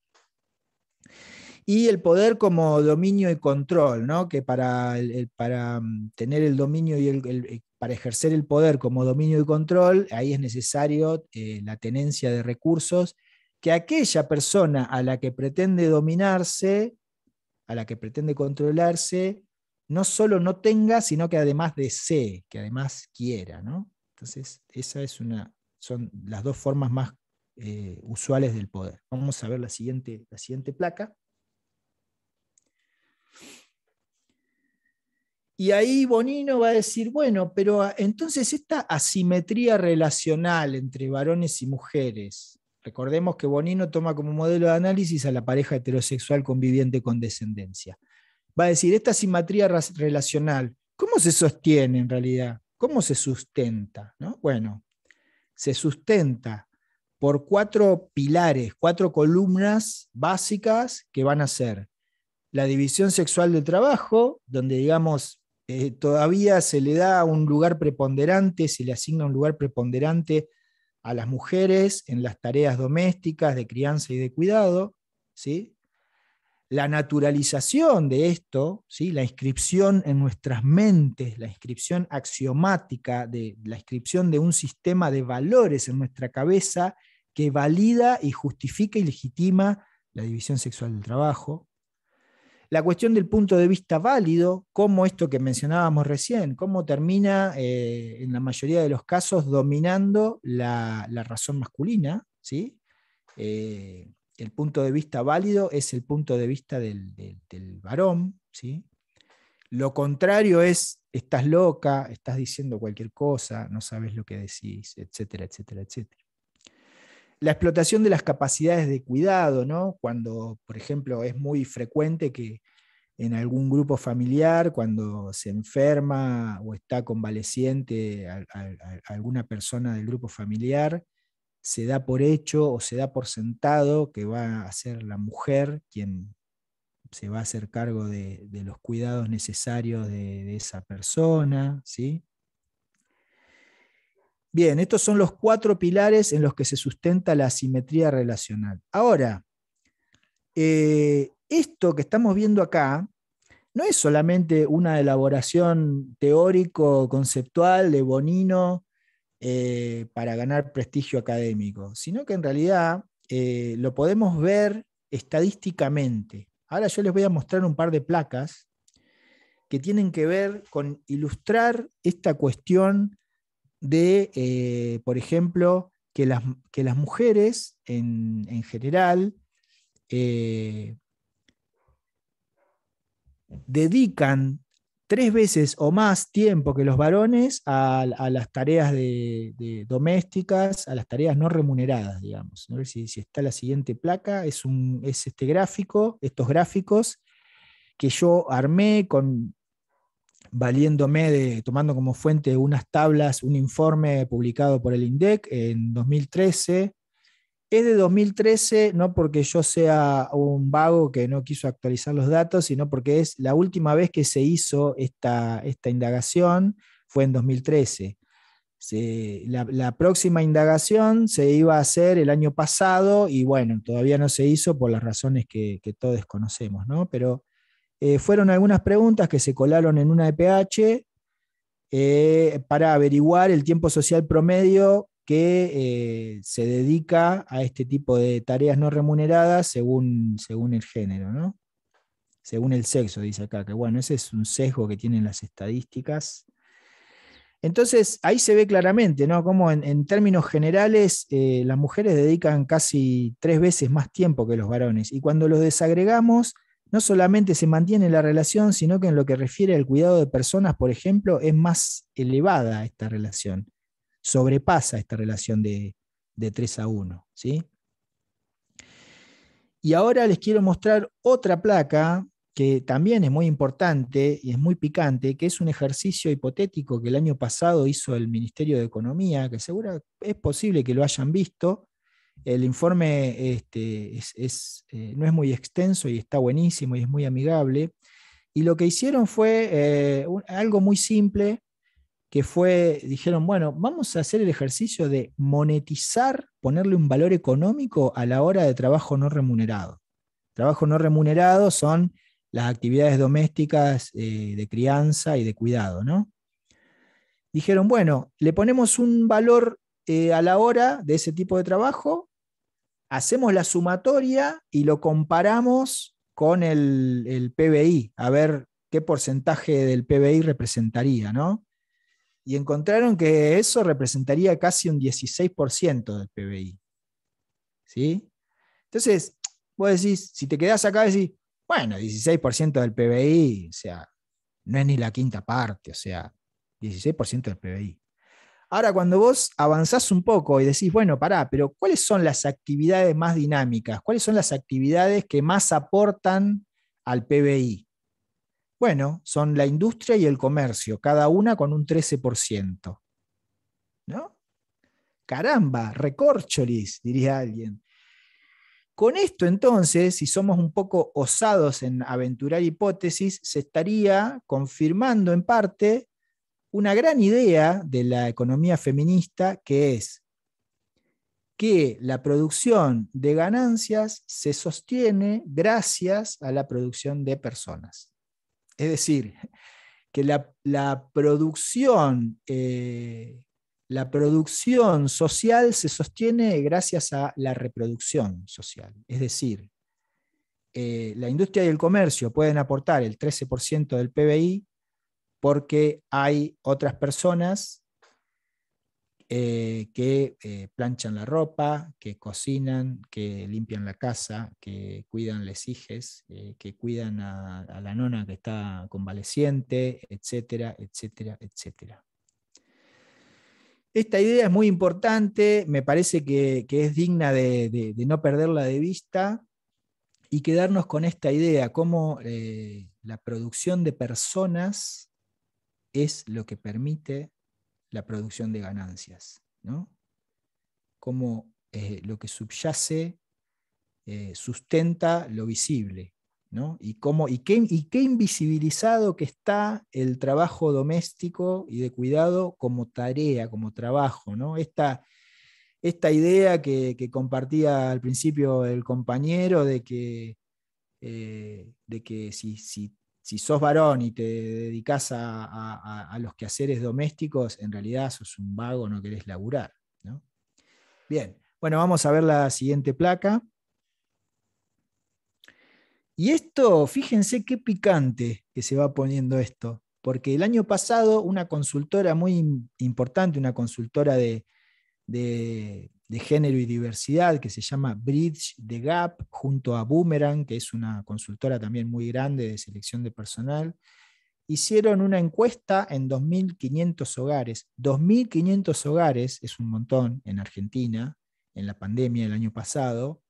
Y el poder como dominio y control, ¿no? Que para tener el dominio y para ejercer el poder como dominio y control, ahí es necesario la tenencia de recursos que aquella persona a la que pretende dominarse, a la que pretende controlarse, no solo no tenga, sino que además desee, que además quiera, ¿no? Entonces, son las 2 formas más usuales del poder. Vamos a ver la siguiente placa. Y ahí Bonino va a decir, bueno, pero entonces esta asimetría relacional entre varones y mujeres, recordemos que Bonino toma como modelo de análisis a la pareja heterosexual conviviente con descendencia. Va a decir, esta asimetría relacional, ¿cómo se sostiene en realidad? ¿Cómo se sustenta? ¿No? Bueno, se sustenta por 4 pilares, 4 columnas básicas que van a ser la división sexual del trabajo, donde, digamos, todavía se le da un lugar preponderante, se le asigna un lugar preponderante a las mujeres en las tareas domésticas de crianza y de cuidado, ¿sí? La naturalización de esto, ¿sí? La inscripción en nuestras mentes, la inscripción axiomática, la inscripción de un sistema de valores en nuestra cabeza que valida y justifica y legitima la división sexual del trabajo. La cuestión del punto de vista válido, como esto que mencionábamos recién, cómo termina en la mayoría de los casos dominando la razón masculina, ¿sí? El punto de vista válido es el punto de vista del varón, ¿sí? Lo contrario es, estás loca, estás diciendo cualquier cosa, no sabes lo que decís, etcétera, etcétera, etcétera. La explotación de las capacidades de cuidado, ¿no? Cuando, por ejemplo, es muy frecuente que en algún grupo familiar, cuando se enferma o está convaleciente alguna persona del grupo familiar, se da por hecho o se da por sentado que va a ser la mujer quien se va a hacer cargo de los cuidados necesarios de esa persona, ¿sí? Bien, estos son los 4 pilares en los que se sustenta la asimetría relacional. Ahora, esto que estamos viendo acá no es solamente una elaboración teórico-conceptual de Bonino para ganar prestigio académico, sino que en realidad lo podemos ver estadísticamente. Ahora yo les voy a mostrar un par de placas que tienen que ver con ilustrar esta cuestión de, por ejemplo, que las mujeres en general dedican 3 veces o más tiempo que los varones a las tareas domésticas, a las tareas no remuneradas, digamos. A ver si está la siguiente placa, es este gráfico, estos gráficos que yo armé tomando como fuente unas tablas, un informe publicado por el INDEC en 2013. Es de 2013, no porque yo sea un vago que no quiso actualizar los datos, sino porque es la última vez que se hizo esta indagación, fue en 2013. La próxima indagación se iba a hacer el año pasado y bueno, todavía no se hizo por las razones que todos conocemos, ¿no? Pero fueron algunas preguntas que se colaron en una EPH para averiguar el tiempo social promedio que se dedica a este tipo de tareas no remuneradas según el género, ¿no? Según el sexo, dice acá, que bueno, ese es un sesgo que tienen las estadísticas. Entonces, ahí se ve claramente, ¿no? Cómo en términos generales las mujeres dedican casi 3 veces más tiempo que los varones, y cuando los desagregamos, no solamente se mantiene la relación, sino que en lo que refiere al cuidado de personas, por ejemplo, es más elevada esta relación. Sobrepasa esta relación de 3-1, ¿sí? Y ahora les quiero mostrar otra placa que también es muy importante y es muy picante, que es un ejercicio hipotético que el año pasado hizo el Ministerio de Economía, que seguro es posible que lo hayan visto. El informe no es muy extenso y está buenísimo y es muy amigable. Y lo que hicieron fue algo muy simple, que dijeron, bueno, vamos a hacer el ejercicio de monetizar, ponerle un valor económico a la hora de trabajo no remunerado. Trabajo no remunerado son las actividades domésticas de crianza y de cuidado, ¿no? Dijeron, bueno, le ponemos un valor a la hora de ese tipo de trabajo, hacemos la sumatoria y lo comparamos con el PBI, a ver qué porcentaje del PBI representaría, ¿no? Y encontraron que eso representaría casi un 16% del PBI. ¿Sí? Entonces, vos decís, si te quedás acá, decís, bueno, 16% del PBI, o sea, no es ni la quinta parte, o sea, 16% del PBI. Ahora, cuando vos avanzás un poco y decís, bueno, pará, pero ¿cuáles son las actividades más dinámicas? ¿Cuáles son las actividades que más aportan al PBI? Bueno, son la industria y el comercio, cada una con un 13%. ¿No? Caramba, recorcholis, diría alguien. Con esto entonces, si somos un poco osados en aventurar hipótesis, se estaría confirmando en parte una gran idea de la economía feminista, que es que la producción de ganancias se sostiene gracias a la producción de personas. Es decir, que la producción social se sostiene gracias a la reproducción social. Es decir, la industria y el comercio pueden aportar el 13% del PBI porque hay otras personas que planchan la ropa, que cocinan, que limpian la casa, que cuidan les hijes, que cuidan a la nona que está convaleciente, etcétera, etcétera, etcétera. Esta idea es muy importante, me parece que es digna de no perderla de vista y quedarnos con esta idea, cómo la producción de personas es lo que permite la producción de ganancias, ¿no? Cómo lo que subyace sustenta lo visible, ¿no? Y qué invisibilizado que está el trabajo doméstico y de cuidado como tarea, como trabajo, ¿no? Esta idea que compartía al principio el compañero de que si sos varón y te dedicás a los quehaceres domésticos, en realidad sos un vago, no querés laburar, ¿no? Bien, bueno, vamos a ver la siguiente placa. Y esto, fíjense qué picante que se va poniendo esto, porque el año pasado una consultora muy importante, una consultora de género y diversidad que se llama Bridge the Gap, junto a Boomerang, que es una consultora también muy grande de selección de personal, hicieron una encuesta en 2.500 hogares. 2.500 hogares es un montón en Argentina, en la pandemia del año pasado,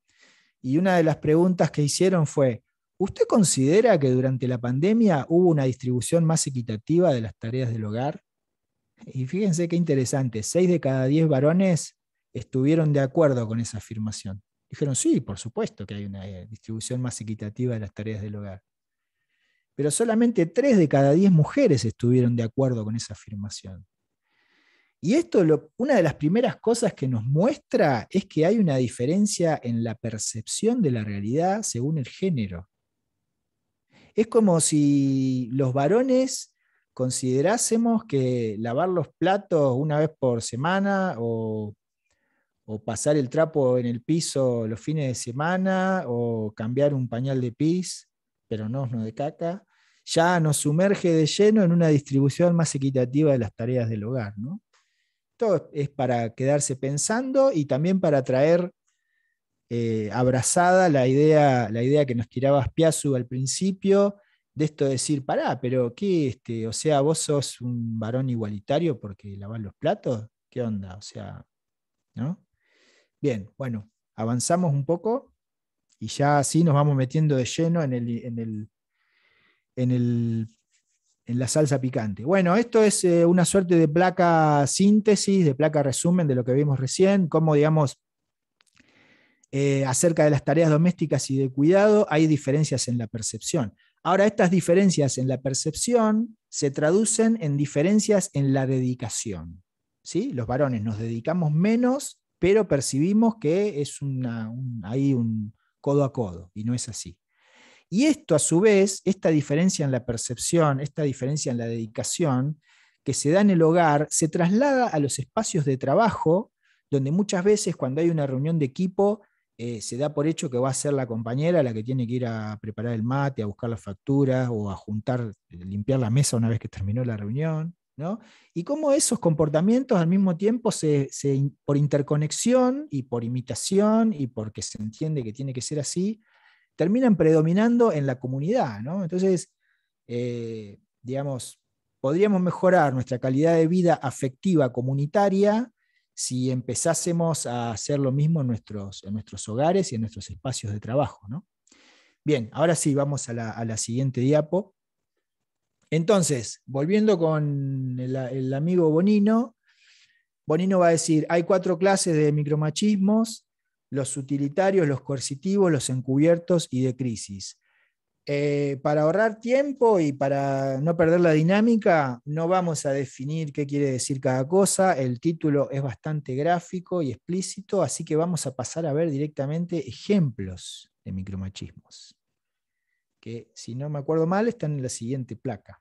y una de las preguntas que hicieron fue: ¿usted considera que durante la pandemia hubo una distribución más equitativa de las tareas del hogar? Y fíjense qué interesante, 6 de cada 10 varones estuvieron de acuerdo con esa afirmación. Dijeron, sí, por supuesto que hay una distribución más equitativa de las tareas del hogar. Pero solamente 3 de cada 10 mujeres estuvieron de acuerdo con esa afirmación. Y esto, una de las primeras cosas que nos muestra es que hay una diferencia en la percepción de la realidad según el género. Es como si los varones considerásemos que lavar los platos una vez por semana o pasar el trapo en el piso los fines de semana o cambiar un pañal de pis, pero no de caca, ya nos sumerge de lleno en una distribución más equitativa de las tareas del hogar, ¿no? Esto es para quedarse pensando y también para traer abrazada la idea que nos tiraba Spiazu al principio, de esto de decir, pará, pero ¿qué? O sea, ¿vos sos un varón igualitario porque lavás los platos? ¿Qué onda? O sea, ¿no? Bien, bueno, avanzamos un poco y ya así nos vamos metiendo de lleno en la salsa picante. Bueno, esto es una suerte de placa síntesis, de placa resumen de lo que vimos recién, cómo, digamos, acerca de las tareas domésticas y de cuidado hay diferencias en la percepción. Ahora, estas diferencias en la percepción se traducen en diferencias en la dedicación, ¿sí? Los varones nos dedicamos menos, pero percibimos que es hay un codo a codo, y no es así. Y esto, a su vez, esta diferencia en la percepción, esta diferencia en la dedicación, que se da en el hogar, se traslada a los espacios de trabajo, donde muchas veces cuando hay una reunión de equipo, se da por hecho que va a ser la compañera la que tiene que ir a preparar el mate, a buscar las facturas o a limpiar la mesa una vez que terminó la reunión, ¿no? Y cómo esos comportamientos al mismo tiempo por interconexión y por imitación y porque se entiende que tiene que ser así, terminan predominando en la comunidad, ¿no? Entonces, digamos, podríamos mejorar nuestra calidad de vida afectiva comunitaria si empezásemos a hacer lo mismo en nuestros hogares y en nuestros espacios de trabajo, ¿no? Bien, ahora sí, vamos a la siguiente diapo. Entonces, volviendo con el amigo Bonino, Bonino va a decir, hay 4 clases de micromachismos: los utilitarios, los coercitivos, los encubiertos y de crisis. Para ahorrar tiempo y para no perder la dinámica, no vamos a definir qué quiere decir cada cosa. El título es bastante gráfico y explícito, así que vamos a pasar a ver directamente ejemplos de micromachismos, que, si no me acuerdo mal, están en la siguiente placa.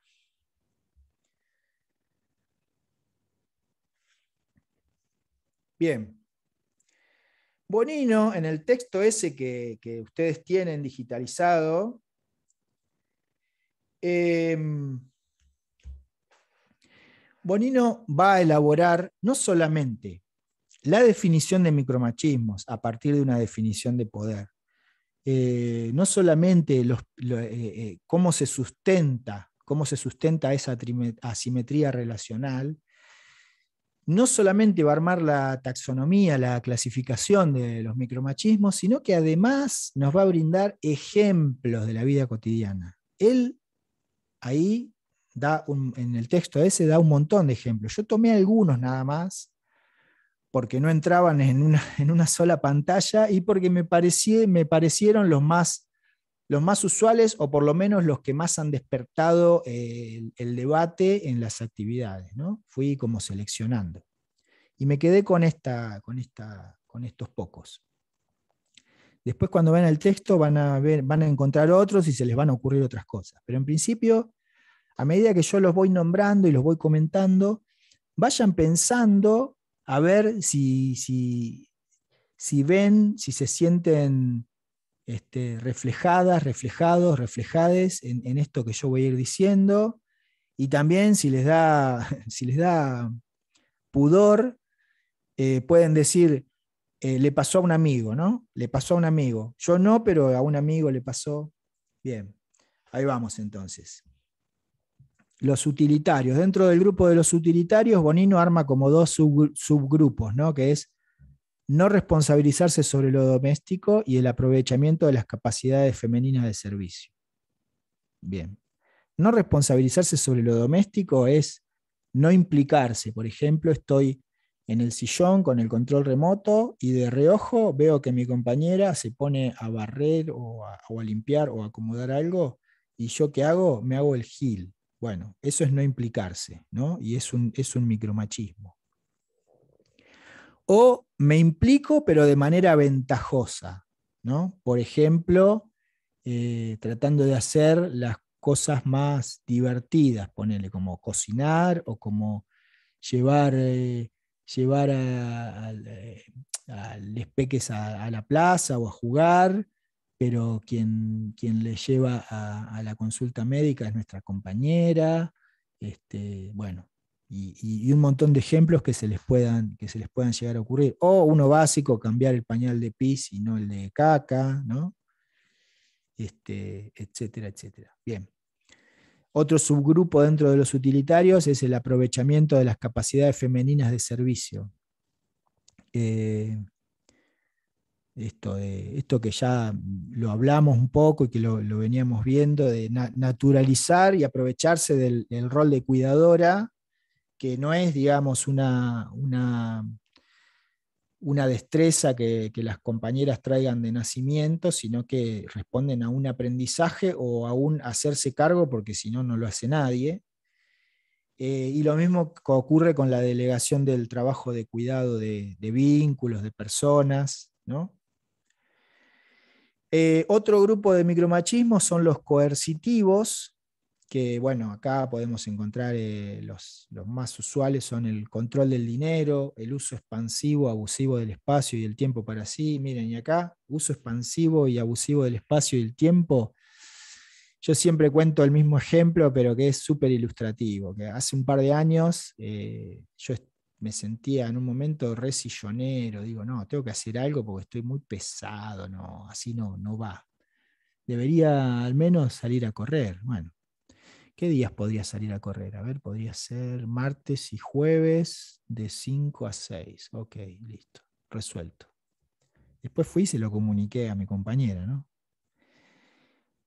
Bien. Bonino, en el texto ese que ustedes tienen digitalizado, Bonino va a elaborar no solamente la definición de micromachismos a partir de una definición de poder, no solamente cómo se sustenta esa asimetría relacional, no solamente va a armar la taxonomía, la clasificación de los micromachismos, sino que además nos va a brindar ejemplos de la vida cotidiana. Él ahí en el texto ese da un montón de ejemplos. Yo tomé algunos nada más, porque no entraban en una sola pantalla y porque me parecieron los más usuales, o por lo menos los que más han despertado el debate en las actividades, ¿no? Fui como seleccionando. Y me quedé con estos pocos. Después, cuando ven el texto, van a encontrar otros y se les van a ocurrir otras cosas. Pero en principio, a medida que yo los voy nombrando y los voy comentando, vayan pensando a ver si ven, si se sienten reflejades en esto que yo voy a ir diciendo, y también si les da pudor, pueden decir, le pasó a un amigo, ¿no? Le pasó a un amigo. Yo no, pero a un amigo le pasó. Bien, ahí vamos entonces. Los utilitarios. Dentro del grupo de los utilitarios, Bonino arma como dos subgrupos, ¿no? Que es no responsabilizarse sobre lo doméstico y el aprovechamiento de las capacidades femeninas de servicio. Bien. No responsabilizarse sobre lo doméstico es no implicarse. Por ejemplo, estoy en el sillón con el control remoto y de reojo veo que mi compañera se pone a barrer o a limpiar o a acomodar algo, y yo ¿qué hago? Me hago el gil. Bueno, eso es no implicarse, ¿no? Y es un micromachismo. O me implico, pero de manera ventajosa, ¿no? Por ejemplo, tratando de hacer las cosas más divertidas, ponele, como cocinar o como llevar a les peques a la plaza o a jugar, pero quien le lleva a la consulta médica es nuestra compañera. Bueno, y un montón de ejemplos que se les puedan llegar a ocurrir. O uno básico, cambiar el pañal de pis y no el de caca, ¿no? Etcétera, etcétera. Bien. Otro subgrupo dentro de los utilitarios es el aprovechamiento de las capacidades femeninas de servicio. Esto que ya lo hablamos un poco y que lo veníamos viendo, de naturalizar y aprovecharse del rol de cuidadora, que no es, digamos, una destreza que las compañeras traigan de nacimiento, sino que responden a un aprendizaje o a un hacerse cargo, porque si no, no lo hace nadie. Y lo mismo que ocurre con la delegación del trabajo de cuidado de vínculos, de personas, ¿no? Otro grupo de micromachismos son los coercitivos, que bueno, acá podemos encontrar los más usuales son el control del dinero, el uso expansivo, abusivo del espacio y el tiempo para sí. Miren, y acá, uso expansivo y abusivo del espacio y el tiempo. Yo siempre cuento el mismo ejemplo, pero que es súper ilustrativo, que hace un par de años yo me sentía en un momento re sillonero, digo, no, tengo que hacer algo porque estoy muy pesado, no, así no va. Debería al menos salir a correr. Bueno, ¿qué días podría salir a correr? A ver, podría ser martes y jueves de 5 a 6. Ok, listo, resuelto. Después fui y se lo comuniqué a mi compañera, ¿no?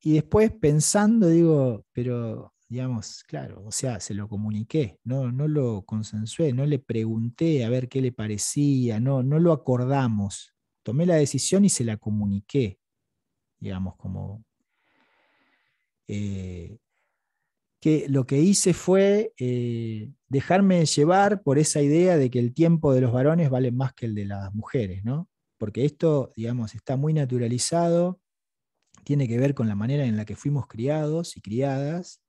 Y después pensando, digo, pero, digamos, claro, o sea, se lo comuniqué, no lo consensué, no le pregunté a ver qué le parecía, no lo acordamos. Tomé la decisión y se la comuniqué, digamos, como... que lo que hice fue dejarme llevar por esa idea de que el tiempo de los varones vale más que el de las mujeres, ¿no? Porque esto, digamos, está muy naturalizado, tiene que ver con la manera en la que fuimos criados y criadas,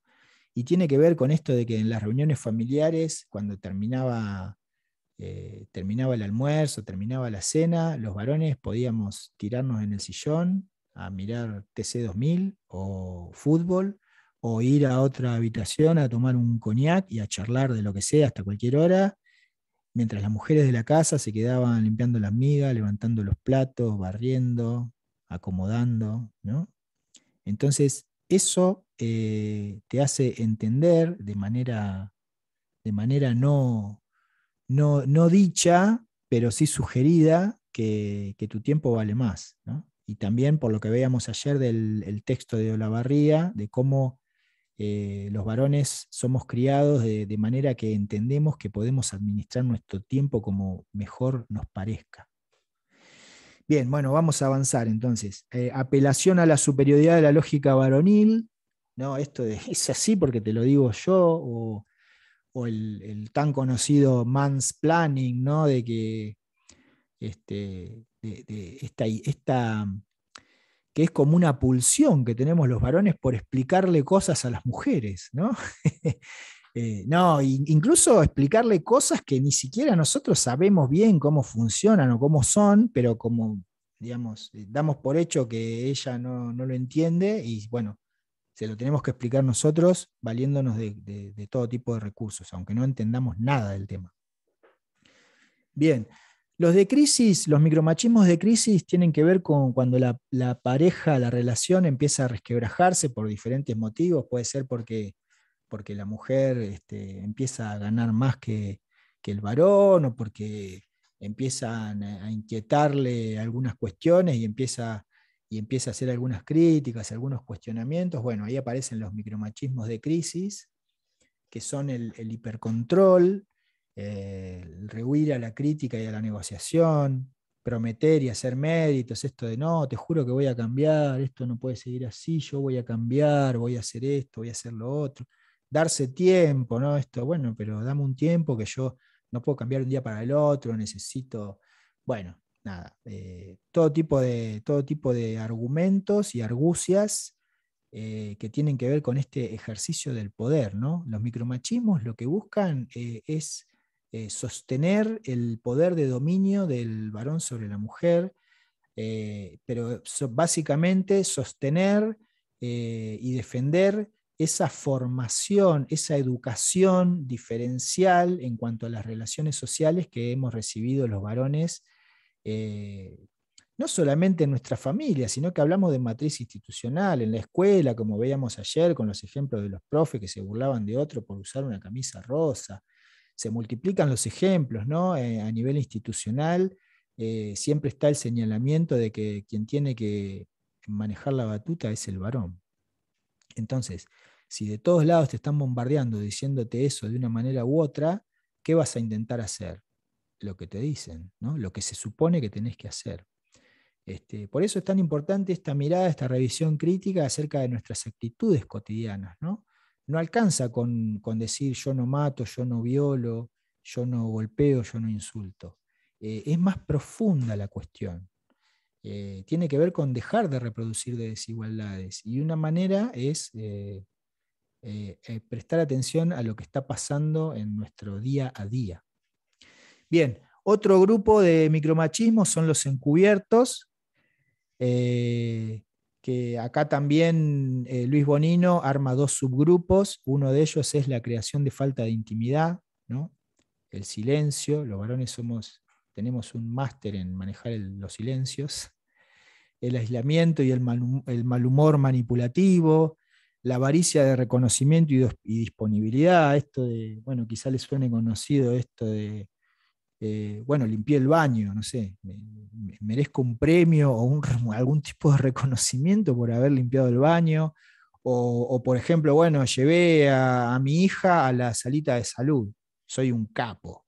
y tiene que ver con esto de que en las reuniones familiares, cuando terminaba el almuerzo, terminaba la cena, los varones podíamos tirarnos en el sillón a mirar TC 2000 o fútbol, o ir a otra habitación a tomar un coñac y a charlar de lo que sea hasta cualquier hora, mientras las mujeres de la casa se quedaban limpiando las migas, levantando los platos, barriendo, acomodando, ¿no? Entonces, eso te hace entender de manera no dicha, pero sí sugerida, que tu tiempo vale más, ¿no? Y también por lo que veíamos ayer del el texto de Olavarría, de cómo los varones somos criados de manera que entendemos que podemos administrar nuestro tiempo como mejor nos parezca. Bien, bueno, vamos a avanzar entonces. Apelación a la superioridad de la lógica varonil, ¿no? Esto es así porque te lo digo yo, o el tan conocido mansplaining, ¿no? De que esta que es como una pulsión que tenemos los varones por explicarle cosas a las mujeres, ¿no? No, incluso explicarle cosas que ni siquiera nosotros sabemos bien cómo funcionan o cómo son, pero como, digamos, damos por hecho que ella no lo entiende y bueno, se lo tenemos que explicar nosotros valiéndonos de todo tipo de recursos, aunque no entendamos nada del tema. Bien, los de crisis, los micromachismos de crisis tienen que ver con cuando la pareja, la relación empieza a resquebrajarse por diferentes motivos. Puede ser porque la mujer empieza a ganar más que el varón, o porque empiezan a inquietarle algunas cuestiones y empieza a hacer algunas críticas, algunos cuestionamientos. Bueno, ahí aparecen los micromachismos de crisis, que son el hipercontrol, el rehuir a la crítica y a la negociación, prometer y hacer méritos, esto de no, te juro que voy a cambiar, esto no puede seguir así, yo voy a cambiar, voy a hacer esto, voy a hacer lo otro, darse tiempo, ¿no? Esto, bueno, pero dame un tiempo que yo no puedo cambiar un día para el otro, necesito, bueno, nada, todo tipo de argumentos y argucias que tienen que ver con este ejercicio del poder, ¿no? Los micromachismos lo que buscan es sostener el poder de dominio del varón sobre la mujer, pero básicamente sostener y defender esa formación, esa educación diferencial en cuanto a las relaciones sociales que hemos recibido los varones, no solamente en nuestra familia, sino que hablamos de matriz institucional, en la escuela, como veíamos ayer con los ejemplos de los profes que se burlaban de otro por usar una camisa rosa. Se multiplican los ejemplos, ¿no? A nivel institucional, siempre está el señalamiento de que quien tiene que manejar la batuta es el varón. Entonces, si de todos lados te están bombardeando diciéndote eso de una manera u otra, ¿qué vas a intentar hacer? Lo que te dicen, ¿no? Lo que se supone que tenés que hacer. Por eso es tan importante esta mirada, esta revisión crítica acerca de nuestras actitudes cotidianas, ¿no? No alcanza con decir yo no mato, yo no violo, yo no golpeo, yo no insulto. Es más profunda la cuestión. Tiene que ver con dejar de reproducir desigualdades. Y una manera es prestar atención a lo que está pasando en nuestro día a día. Bien, otro grupo de micromachismos son los encubiertos, que acá también Luis Bonino arma dos subgrupos. Uno de ellos es la creación de falta de intimidad, ¿no? El silencio. Los varones tenemos un máster en manejar los silencios. El aislamiento y el mal humor manipulativo, la avaricia de reconocimiento y disponibilidad. Esto de, bueno, quizá les suene conocido esto de bueno, limpié el baño, no sé, merezco un premio o algún tipo de reconocimiento por haber limpiado el baño, o por ejemplo, bueno, llevé a mi hija a la salita de salud, soy un capo.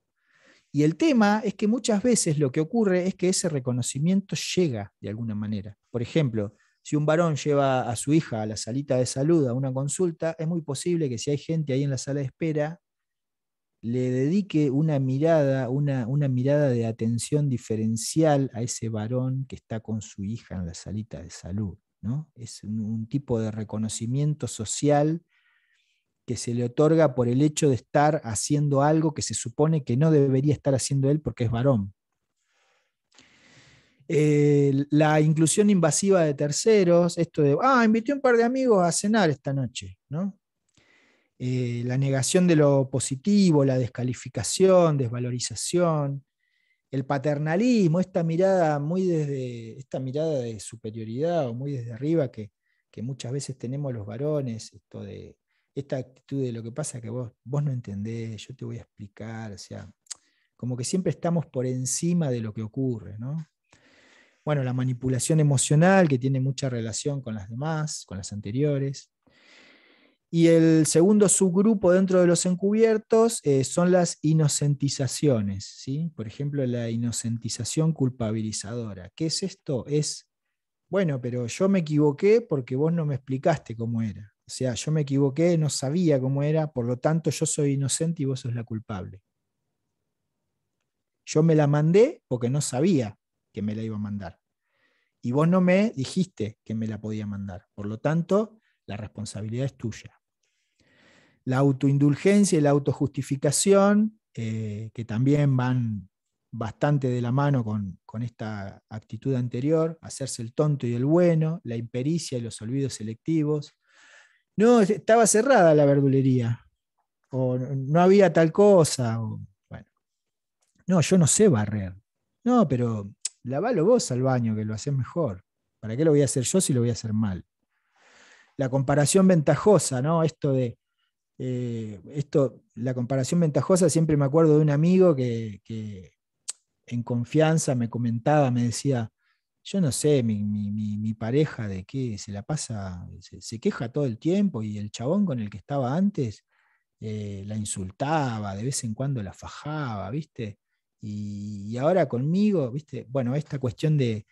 Y el tema es que muchas veces lo que ocurre es que ese reconocimiento llega de alguna manera. Por ejemplo, si un varón lleva a su hija a la salita de salud a una consulta, es muy posible que si hay gente ahí en la sala de espera, le dedique una mirada de atención diferencial a ese varón que está con su hija en la salita de salud, ¿no? Es un tipo de reconocimiento social que se le otorga por el hecho de estar haciendo algo que se supone que no debería estar haciendo él porque es varón. La inclusión invasiva de terceros, esto de, invité a un par de amigos a cenar esta noche, ¿no? La negación de lo positivo, la descalificación, desvalorización, el paternalismo, esta mirada esta mirada de superioridad o muy desde arriba que muchas veces tenemos los varones, esta actitud de lo que pasa que vos no entendés, yo te voy a explicar, o sea, como que siempre estamos por encima de lo que ocurre, ¿no? Bueno, la manipulación emocional, que tiene mucha relación con las demás, con las anteriores. Y el segundo subgrupo dentro de los encubiertos son las inocentizaciones, ¿sí? Por ejemplo, la inocentización culpabilizadora. ¿Qué es esto? Es, bueno, pero yo me equivoqué porque vos no me explicaste cómo era. O sea, yo me equivoqué, no sabía cómo era, por lo tanto yo soy inocente y vos sos la culpable. Yo me la mandé porque no sabía que me la iba a mandar. Y vos no me dijiste que me la podía mandar. Por lo tanto, la responsabilidad es tuya. La autoindulgencia y la autojustificación, que también van bastante de la mano con esta actitud anterior, hacerse el tonto y el bueno, la impericia y los olvidos selectivos. No, estaba cerrada la verdulería, o no había tal cosa, o, bueno. No, yo no sé barrer. No, pero lavalo vos al baño, que lo haces mejor. ¿Para qué lo voy a hacer yo si lo voy a hacer mal? La comparación ventajosa, ¿no? La comparación ventajosa, siempre me acuerdo de un amigo que en confianza me comentaba, me decía, yo no sé, mi pareja de qué se la pasa, se queja todo el tiempo y el chabón con el que estaba antes la insultaba, de vez en cuando la fajaba, ¿viste? Y ahora conmigo, ¿viste? Bueno, esta cuestión de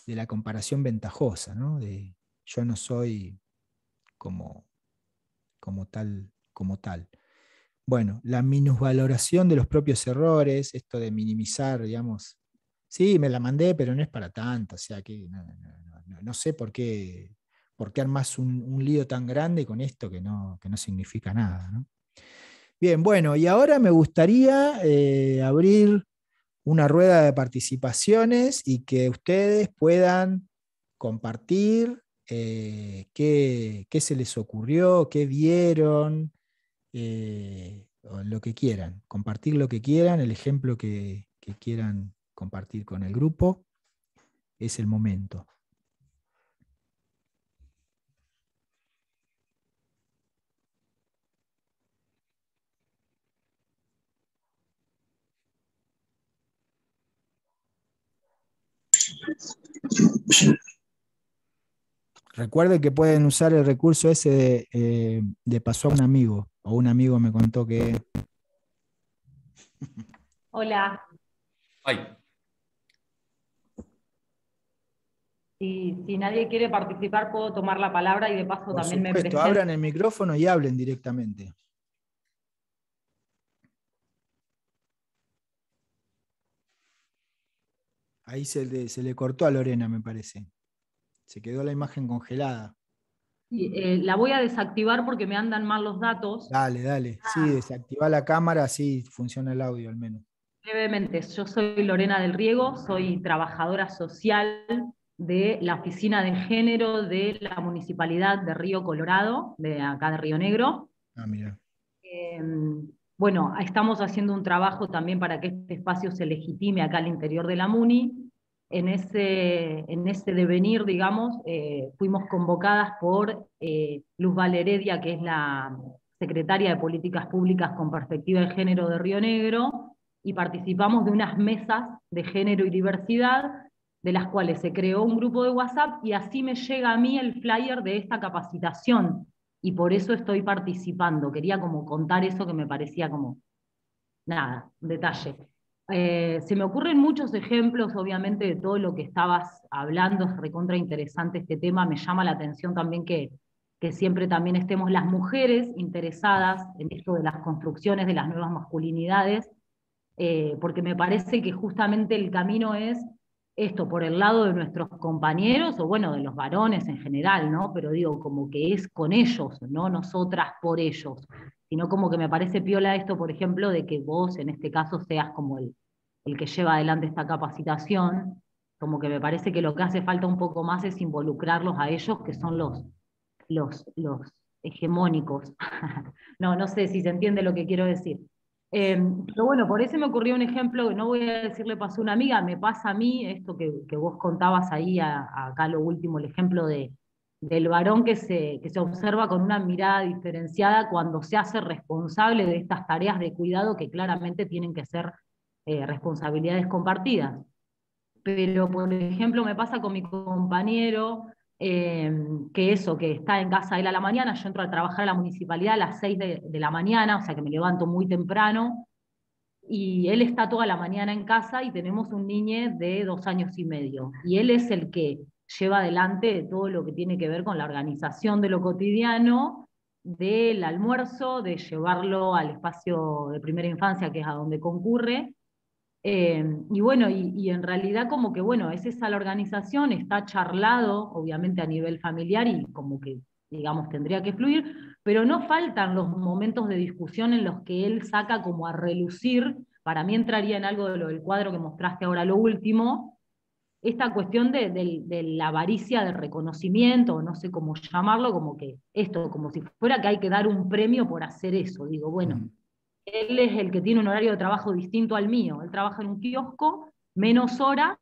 la comparación ventajosa, ¿no? De yo no soy como, como tal. Bueno, la minusvaloración de los propios errores, esto de minimizar, digamos, sí, me la mandé, pero no es para tanto, o sea que no sé por qué armás un lío tan grande con esto que no significa nada, ¿no? Bien, bueno, y ahora me gustaría abrir una rueda de participaciones y que ustedes puedan compartir qué se les ocurrió, qué vieron, o lo que quieran, compartir lo que quieran, el ejemplo que quieran compartir con el grupo, es el momento. Recuerden que pueden usar el recurso ese de pasó a un amigo, o un amigo me contó que... Hola. Ay, Si nadie quiere participar, puedo tomar la palabra y de paso Por también me supuesto, presento. abran el micrófono y hablen directamente. Ahí se le cortó a Lorena, me parece. Se quedó la imagen congelada. La voy a desactivar porque me andan mal los datos. Dale. Sí, desactiva la cámara, así funciona el audio al menos. Brevemente, yo soy Lorena del Riego, soy trabajadora social de la Oficina de Género de la Municipalidad de Río Colorado, de acá de Río Negro. Mira. Bueno, estamos haciendo un trabajo también para que este espacio se legitime acá al interior de la MUNI. En ese devenir, digamos, fuimos convocadas por Luz Valeredia, que es la secretaria de Políticas Públicas con Perspectiva de Género de Río Negro, y participamos de unas mesas de género y diversidad, de las cuales se creó un grupo de WhatsApp, y así me llega a mí el flyer de esta capacitación, y por eso estoy participando. Quería como contar eso que me parecía como, nada, un detalle. Se me ocurren muchos ejemplos, obviamente, de todo lo que estabas hablando, es recontra interesante este tema, me llama la atención también que siempre también estemos las mujeres interesadas en esto de las construcciones de las nuevas masculinidades, porque me parece que justamente el camino es esto, por el lado de nuestros compañeros, o bueno, de los varones en general, ¿no? Pero digo, como que es con ellos, no nosotras por ellos, sino como que me parece piola esto, por ejemplo, de que vos en este caso seas como el que lleva adelante esta capacitación, Como que me parece que lo que hace falta un poco más es involucrarlos a ellos, que son los hegemónicos. No sé si se entiende lo que quiero decir. Pero bueno, por eso me ocurrió un ejemplo, que no voy a decirle pasó a una amiga, me pasa a mí, esto que vos contabas ahí, acá lo último, el ejemplo del varón que se observa con una mirada diferenciada cuando se hace responsable de estas tareas de cuidado que claramente tienen que ser responsabilidades compartidas. Pero, por ejemplo, me pasa con mi compañero, que eso, que está en casa él a la mañana, yo entro a trabajar a la municipalidad a las 6 de la mañana, o sea que me levanto muy temprano, y él está toda la mañana en casa y tenemos un niño de 2 años y medio. Y él es el que lleva adelante todo lo que tiene que ver con la organización de lo cotidiano, del almuerzo, de llevarlo al espacio de primera infancia, que es a donde concurre. Y bueno, y en realidad como que bueno, es esa la organización, está charlado, obviamente a nivel familiar, y como que, digamos, tendría que fluir, pero no faltan los momentos de discusión en los que él saca como a relucir, para mí entraría en algo de lo del cuadro que mostraste ahora, lo último, esta cuestión de la avaricia de reconocimiento, o no sé cómo llamarlo, como que esto, como si fuera que hay que dar un premio por hacer eso. Digo, bueno, él es el que tiene un horario de trabajo distinto al mío. Él trabaja en un kiosco, menos horas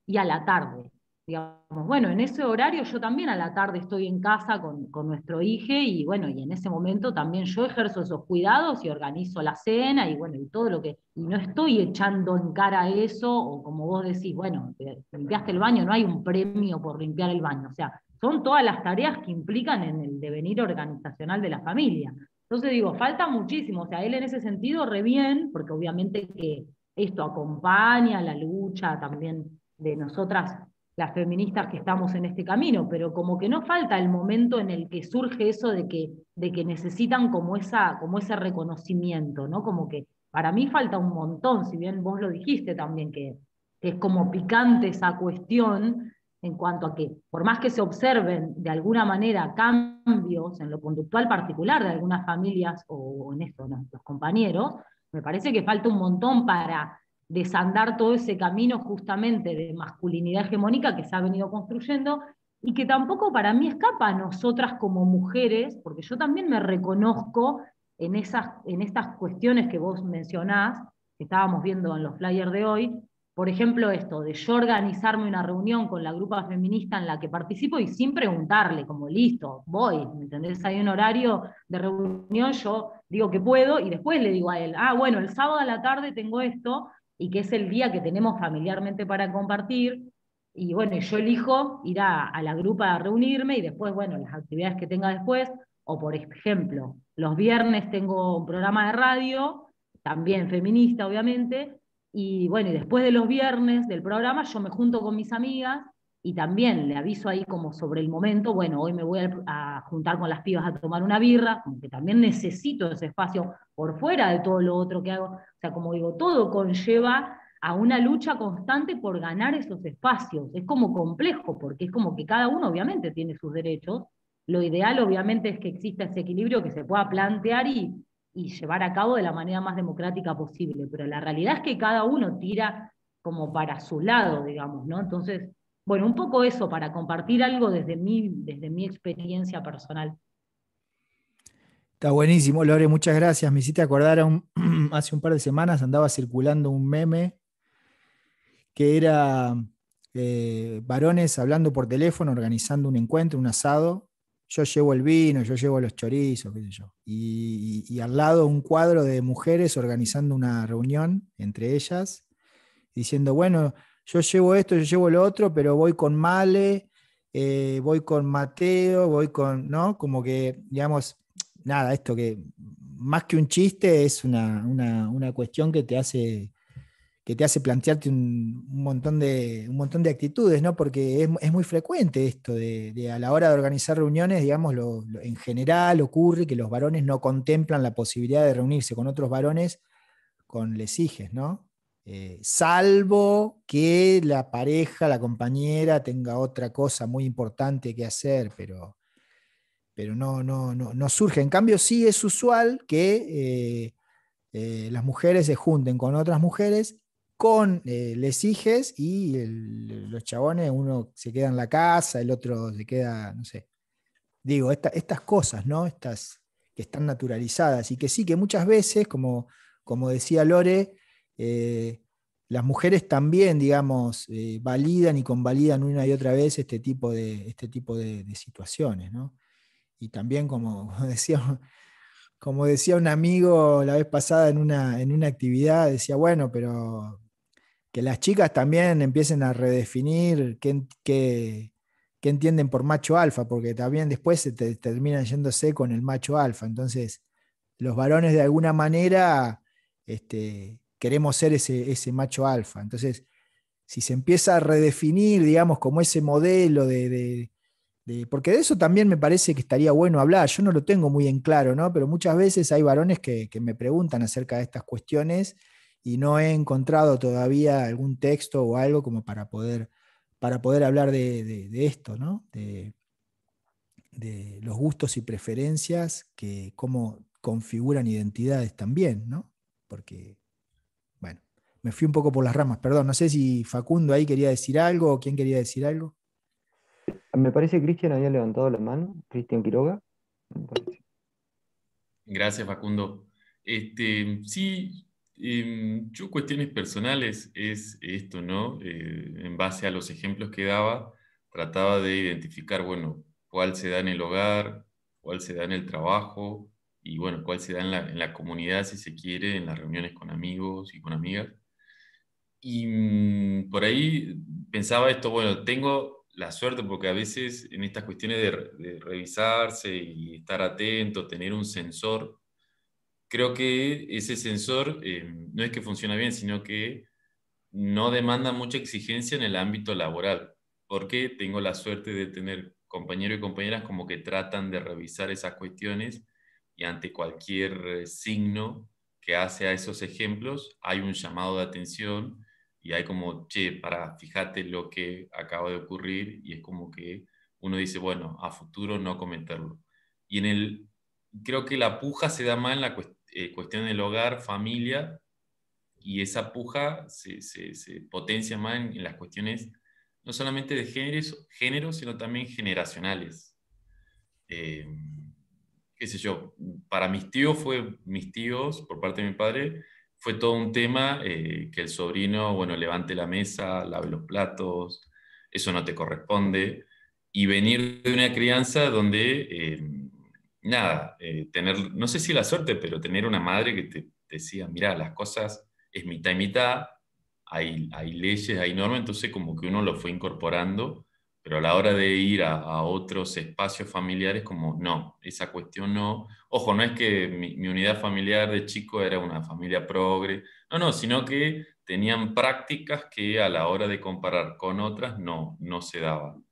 y a la tarde. Digamos, bueno, en ese horario yo también a la tarde estoy en casa con nuestro hijo, y bueno, y en ese momento también yo ejerzo esos cuidados y organizo la cena y bueno, y todo lo que, y no estoy echando en cara eso, o como vos decís, bueno, limpiaste el baño, no hay un premio por limpiar el baño, o sea, son todas las tareas que implican en el devenir organizacional de la familia. Entonces digo, falta muchísimo, o sea, él en ese sentido re bien, porque obviamente que esto acompaña la lucha también de nosotras, las feministas que estamos en este camino, pero como que no falta el momento en el que surge eso de que necesitan como ese reconocimiento, ¿no? Como que para mí falta un montón, si bien vos lo dijiste también, que es como picante esa cuestión, en cuanto a que, por más que se observen de alguna manera cambios en lo conductual particular de algunas familias, o en esto, ¿no?, los compañeros, me parece que falta un montón para desandar todo ese camino justamente de masculinidad hegemónica que se ha venido construyendo, y que tampoco para mí escapa a nosotras como mujeres, porque yo también me reconozco en estas cuestiones que vos mencionás, que estábamos viendo en los flyers de hoy. Por ejemplo, esto de yo organizarme una reunión con la grupa feminista en la que participo y sin preguntarle, como listo, voy, ¿me entendés? Hay un horario de reunión, yo digo que puedo y después le digo a él, bueno, el sábado a la tarde tengo esto, y que es el día que tenemos familiarmente para compartir, y bueno, yo elijo ir a la grupa a reunirme y después, bueno, las actividades que tenga después, o por ejemplo, los viernes tengo un programa de radio, también feminista, obviamente, y bueno, y después de los viernes del programa yo me junto con mis amigas y también le aviso ahí como sobre el momento, bueno, hoy me voy a juntar con las pibas a tomar una birra, como que también necesito ese espacio por fuera de todo lo otro que hago. O sea, como digo, todo conlleva a una lucha constante por ganar esos espacios. Es como complejo, porque es como que cada uno obviamente tiene sus derechos. Lo ideal obviamente es que exista ese equilibrio que se pueda plantear y llevar a cabo de la manera más democrática posible, pero la realidad es que cada uno tira como para su lado, digamos, ¿no? Entonces, bueno, un poco eso, para compartir algo desde mi experiencia personal. Está buenísimo, Lore, muchas gracias. Me hiciste acordar hace un par de semanas andaba circulando un meme que era varones hablando por teléfono, organizando un encuentro, un asado. Yo llevo el vino, yo llevo los chorizos, qué sé yo. Y al lado un cuadro de mujeres organizando una reunión entre ellas, diciendo, bueno, yo llevo esto, yo llevo lo otro, pero voy con Male, voy con Mateo, voy con, ¿no? Como que, digamos, nada, esto que más que un chiste es una cuestión que te hace plantearte un montón de actitudes, ¿no? Porque es muy frecuente esto de a la hora de organizar reuniones, digamos, en general ocurre que los varones no contemplan la posibilidad de reunirse con otros varones con les hijes, ¿no? Salvo que la pareja, la compañera tenga otra cosa muy importante que hacer, pero no surge. En cambio, sí es usual que las mujeres se junten con otras mujeres con les hijes y los chabones, uno se queda en la casa, el otro se queda, no sé. Digo, estas cosas, ¿no? Estas que están naturalizadas y que sí, que muchas veces, como decía Lore, las mujeres también, digamos, validan y convalidan una y otra vez este tipo de situaciones, ¿no? Y también, como decía un amigo la vez pasada en una actividad, decía, bueno, pero que las chicas también empiecen a redefinir qué entienden por macho alfa, porque también después se terminan yéndose con el macho alfa. Entonces, los varones de alguna manera queremos ser ese macho alfa. Entonces, si se empieza a redefinir, digamos, como ese modelo porque de eso también me parece que estaría bueno hablar. Yo no lo tengo muy en claro, ¿no? Pero muchas veces hay varones que me preguntan acerca de estas cuestiones y no he encontrado todavía algún texto o algo como para poder hablar de esto, ¿no? De los gustos y preferencias, que cómo configuran identidades también, ¿no? Porque, bueno, me fui un poco por las ramas, perdón. No sé si Facundo ahí quería decir algo o quién quería decir algo. Me parece que Cristian había levantado la mano, Cristian Quiroga. Me parece. Gracias, Facundo. Sí, yo cuestiones personales es esto, ¿no? En base a los ejemplos que daba, trataba de identificar, bueno, cuál se da en el hogar, cuál se da en el trabajo y, bueno, cuál se da en la comunidad, si se quiere, en las reuniones con amigos y con amigas. Y por ahí pensaba esto, bueno, tengo la suerte porque a veces en estas cuestiones de revisarse y estar atento, tener un sensor, creo que ese sensor no es que funciona bien, sino que no demanda mucha exigencia en el ámbito laboral, porque tengo la suerte de tener compañeros y compañeras como que tratan de revisar esas cuestiones y ante cualquier signo que hace a esos ejemplos hay un llamado de atención y hay como, che, fíjate lo que acaba de ocurrir y es como que uno dice, bueno, a futuro no cometerlo. Y creo que la puja se da más en la cuestión del hogar, familia, y esa puja se potencia más en las cuestiones no solamente de género, sino también generacionales. Eh, qué sé yo, para mis tíos, por parte de mi padre, fue todo un tema que el sobrino, bueno, levante la mesa, lave los platos, eso no te corresponde, y venir de una crianza donde, nada, tener, no sé si la suerte, pero tener una madre que te decía, mira, las cosas es mitad y mitad, hay leyes, hay normas, entonces como que uno lo fue incorporando, pero a la hora de ir a otros espacios familiares, como no, esa cuestión no. Ojo, no es que mi unidad familiar de chico era una familia progre, no, sino que tenían prácticas que a la hora de comparar con otras no se daban.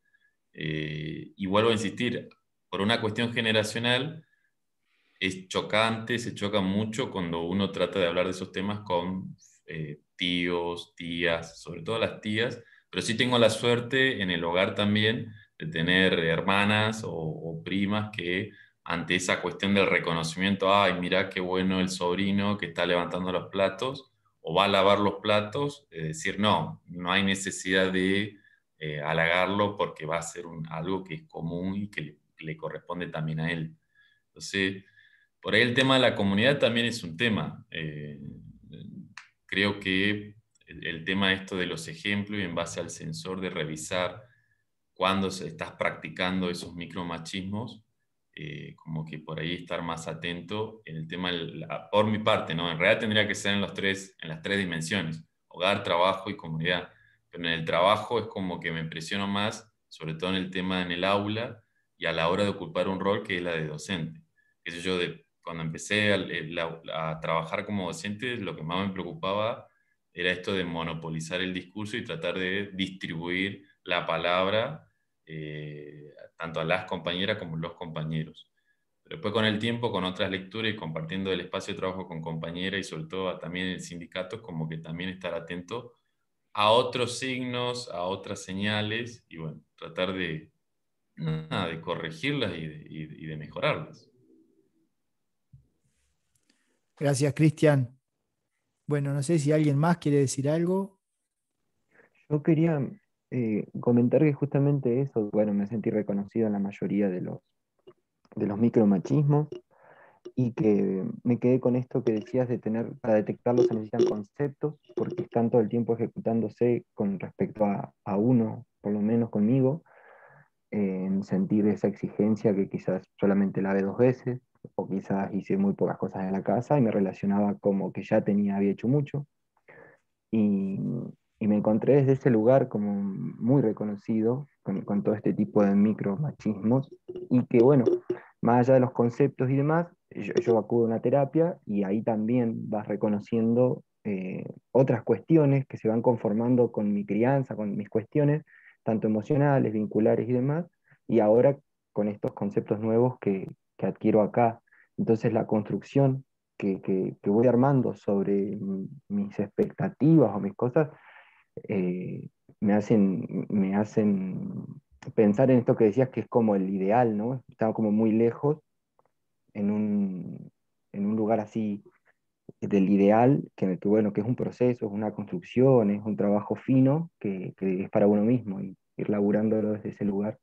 Y vuelvo a insistir, por una cuestión generacional, es chocante, se choca mucho cuando uno trata de hablar de esos temas con tíos, tías, sobre todo las tías, pero sí tengo la suerte en el hogar también de tener hermanas o primas que ante esa cuestión del reconocimiento, ay, mira qué bueno el sobrino que está levantando los platos o va a lavar los platos, decir, no hay necesidad de halagarlo porque va a ser algo que es común y que le corresponde también a él. Entonces, por ahí el tema de la comunidad también es un tema. Creo que el tema esto de los ejemplos y en base al sensor de revisar cuando se estás practicando esos micromachismos, como que por ahí estar más atento en el tema, por mi parte, ¿no? En realidad tendría que ser en las tres dimensiones, hogar, trabajo y comunidad. Pero en el trabajo es como que me impresiono más, sobre todo en el tema en el aula y a la hora de ocupar un rol que es la de docente. Qué sé yo, cuando empecé a trabajar como docente, lo que más me preocupaba era esto de monopolizar el discurso y tratar de distribuir la palabra tanto a las compañeras como a los compañeros. Pero después con el tiempo, con otras lecturas y compartiendo el espacio de trabajo con compañeras y sobre todo también en sindicatos, como que también estar atento a otros signos, a otras señales y bueno, tratar de corregirlas y de mejorarlas. Gracias, Cristian. Bueno, no sé si alguien más quiere decir algo. Yo quería comentar que justamente eso, bueno, me sentí reconocido en la mayoría de los micromachismos y que me quedé con esto que decías de tener, para detectarlos se necesitan conceptos, porque están todo el tiempo ejecutándose con respecto a uno, por lo menos conmigo, en sentir esa exigencia que quizás solamente la ve 2 veces, o quizás hice muy pocas cosas en la casa y me relacionaba como que ya había hecho mucho. Y, y me encontré desde ese lugar como muy reconocido con todo este tipo de micromachismos y que bueno, más allá de los conceptos y demás, yo acudo a una terapia y ahí también vas reconociendo otras cuestiones que se van conformando con mi crianza, con mis cuestiones, tanto emocionales, vinculares y demás, y ahora con estos conceptos nuevos que adquiero acá. Entonces la construcción que voy armando sobre mis expectativas o mis cosas, eh, me hacen pensar en esto que decías que es como el ideal, ¿no? Estaba como muy lejos en un lugar así del ideal, bueno, que es un proceso, es una construcción, es un trabajo fino que es para uno mismo y ir laburándolo desde ese lugar.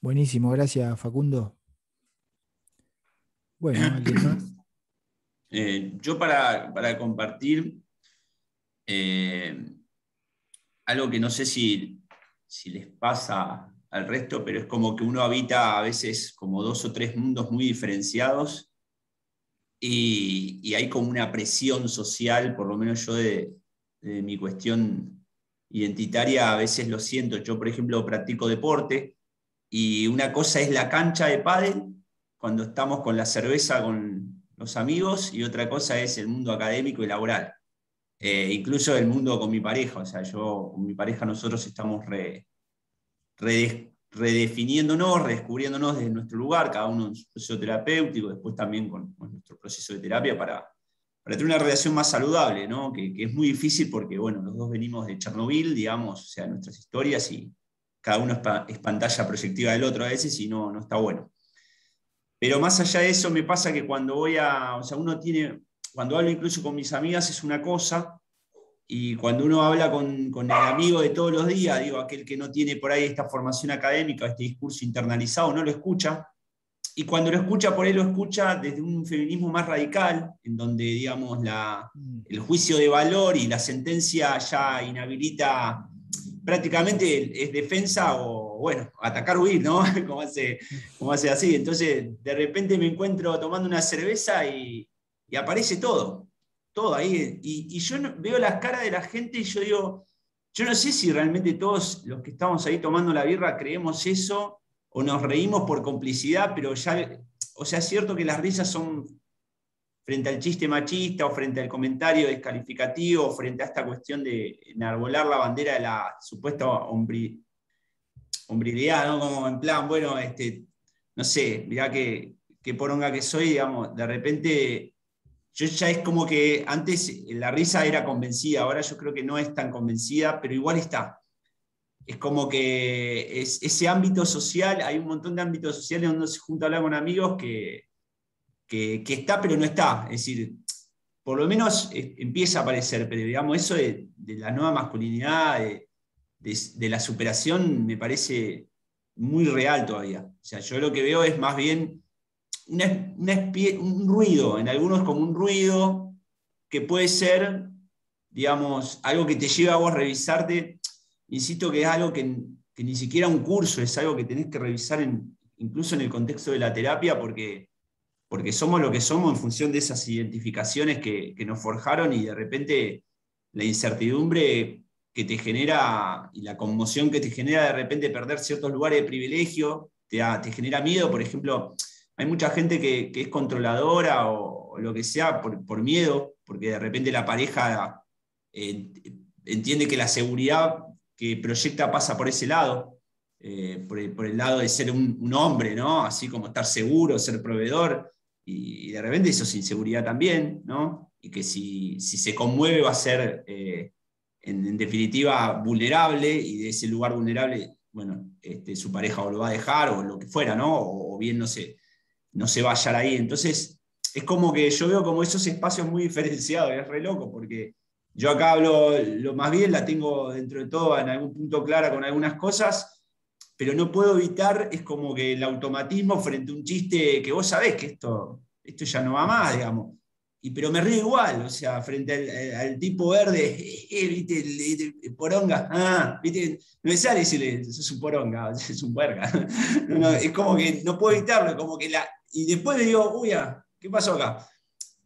Buenísimo, gracias Facundo. Bueno, ¿alguien más? Yo para compartir algo que no sé si les pasa al resto, pero es como que uno habita a veces como 2 o 3 mundos muy diferenciados y hay como una presión social, por lo menos yo de mi cuestión identitaria a veces lo siento. Yo, por ejemplo, practico deporte y una cosa es la cancha de pádel cuando estamos con la cerveza con los amigos y otra cosa es el mundo académico y laboral. Incluso el mundo con mi pareja, o sea, yo con mi pareja nosotros estamos redefiniéndonos, redescubriéndonos desde nuestro lugar, cada uno en su proceso terapéutico, después también con nuestro proceso de terapia para tener una relación más saludable, ¿no? Que es muy difícil porque, bueno, los dos venimos de Chernobyl, digamos, o sea, nuestras historias y cada uno es pantalla proyectiva del otro a veces y no está bueno. Pero más allá de eso me pasa que cuando o sea, cuando hablo incluso con mis amigas es una cosa, y cuando uno habla con el amigo de todos los días, digo, aquel que no tiene por ahí esta formación académica, este discurso internalizado, no lo escucha. Y cuando lo escucha, por ahí lo escucha desde un feminismo más radical, en donde, digamos, el juicio de valor y la sentencia ya inhabilita, prácticamente es defensa o, bueno, atacar, huir, ¿no? como hace así. Entonces, de repente me encuentro tomando una cerveza y aparece todo ahí. Y yo veo las caras de la gente y yo digo, yo no sé si realmente todos los que estamos ahí tomando la birra creemos eso o nos reímos por complicidad, pero ya, o sea, es cierto que las risas son frente al chiste machista o frente al comentario descalificativo, o frente a esta cuestión de enarbolar la bandera de la supuesta hombrilidad, ¿no? Como en plan, bueno, no sé, mirá qué poronga que soy, digamos, de repente yo ya es como que antes la risa era convencida, ahora yo creo que no es tan convencida, pero igual está. Es como que ese ámbito social, hay un montón de ámbitos sociales donde uno se junta a hablar con amigos que está, pero no está. Es decir, por lo menos empieza a aparecer, pero digamos, eso de la nueva masculinidad, de la superación, me parece muy real todavía. O sea, yo lo que veo es más bien un ruido, en algunos como un ruido que puede ser, digamos, algo que te lleva a vos a revisarte. Insisto que es algo que ni siquiera un curso, es algo que tenés que revisar incluso en el contexto de la terapia, porque somos lo que somos en función de esas identificaciones que nos forjaron y de repente la incertidumbre que te genera y la conmoción que te genera de repente perder ciertos lugares de privilegio, te genera miedo. Por ejemplo, hay mucha gente que es controladora o lo que sea por miedo, porque de repente la pareja entiende que la seguridad que proyecta pasa por ese lado, por el lado de ser un hombre, ¿no? Así como estar seguro, ser proveedor, y de repente eso es inseguridad también, ¿no? Y que si se conmueve va a ser, en definitiva, vulnerable, y de ese lugar vulnerable, bueno, su pareja o lo va a dejar o lo que fuera, ¿no? O bien no se va a hallar ahí. Entonces, es como que yo veo como esos espacios muy diferenciados, es re loco, porque yo acá hablo lo más bien, la tengo dentro de todo en algún punto clara con algunas cosas, pero no puedo evitar, es como que el automatismo frente a un chiste que vos sabés que esto ya no va más, digamos. Pero me río igual, o sea, frente al tipo verde, ¿viste? El poronga, ¿viste? No me sale decirle, sos un poronga, es un verga. No, es como que no puedo evitarlo, como que y después le digo, uy, ¿qué pasó acá?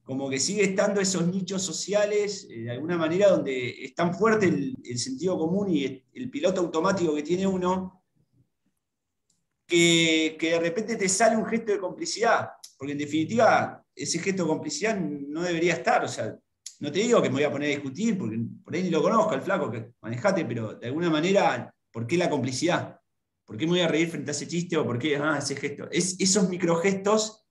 Como que sigue estando esos nichos sociales, de alguna manera, donde es tan fuerte el sentido común y el piloto automático que tiene uno, que de repente te sale un gesto de complicidad, porque en definitiva ese gesto de complicidad no debería estar, o sea, no te digo que me voy a poner a discutir, porque por ahí ni lo conozco al flaco, que manejate, pero de alguna manera, ¿por qué la complicidad? ¿Por qué me voy a reír frente a ese chiste o por qué ese gesto? Esos microgestos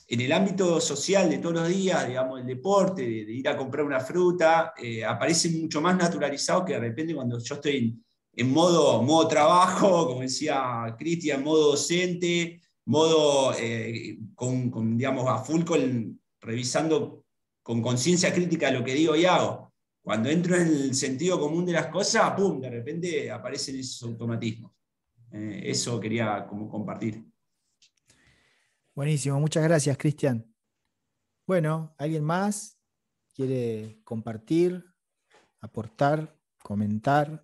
en el ámbito social de todos los días, digamos, el deporte, de ir a comprar una fruta, aparecen mucho más naturalizados que de repente cuando yo estoy en modo trabajo, como decía Cristian, modo docente, modo digamos, a full revisando con conciencia crítica lo que digo y hago. Cuando entro en el sentido común de las cosas, ¡pum!, de repente aparecen esos automatismos. Eso quería como compartir. Buenísimo, muchas gracias, Cristian. Bueno, ¿alguien más quiere compartir, aportar, comentar?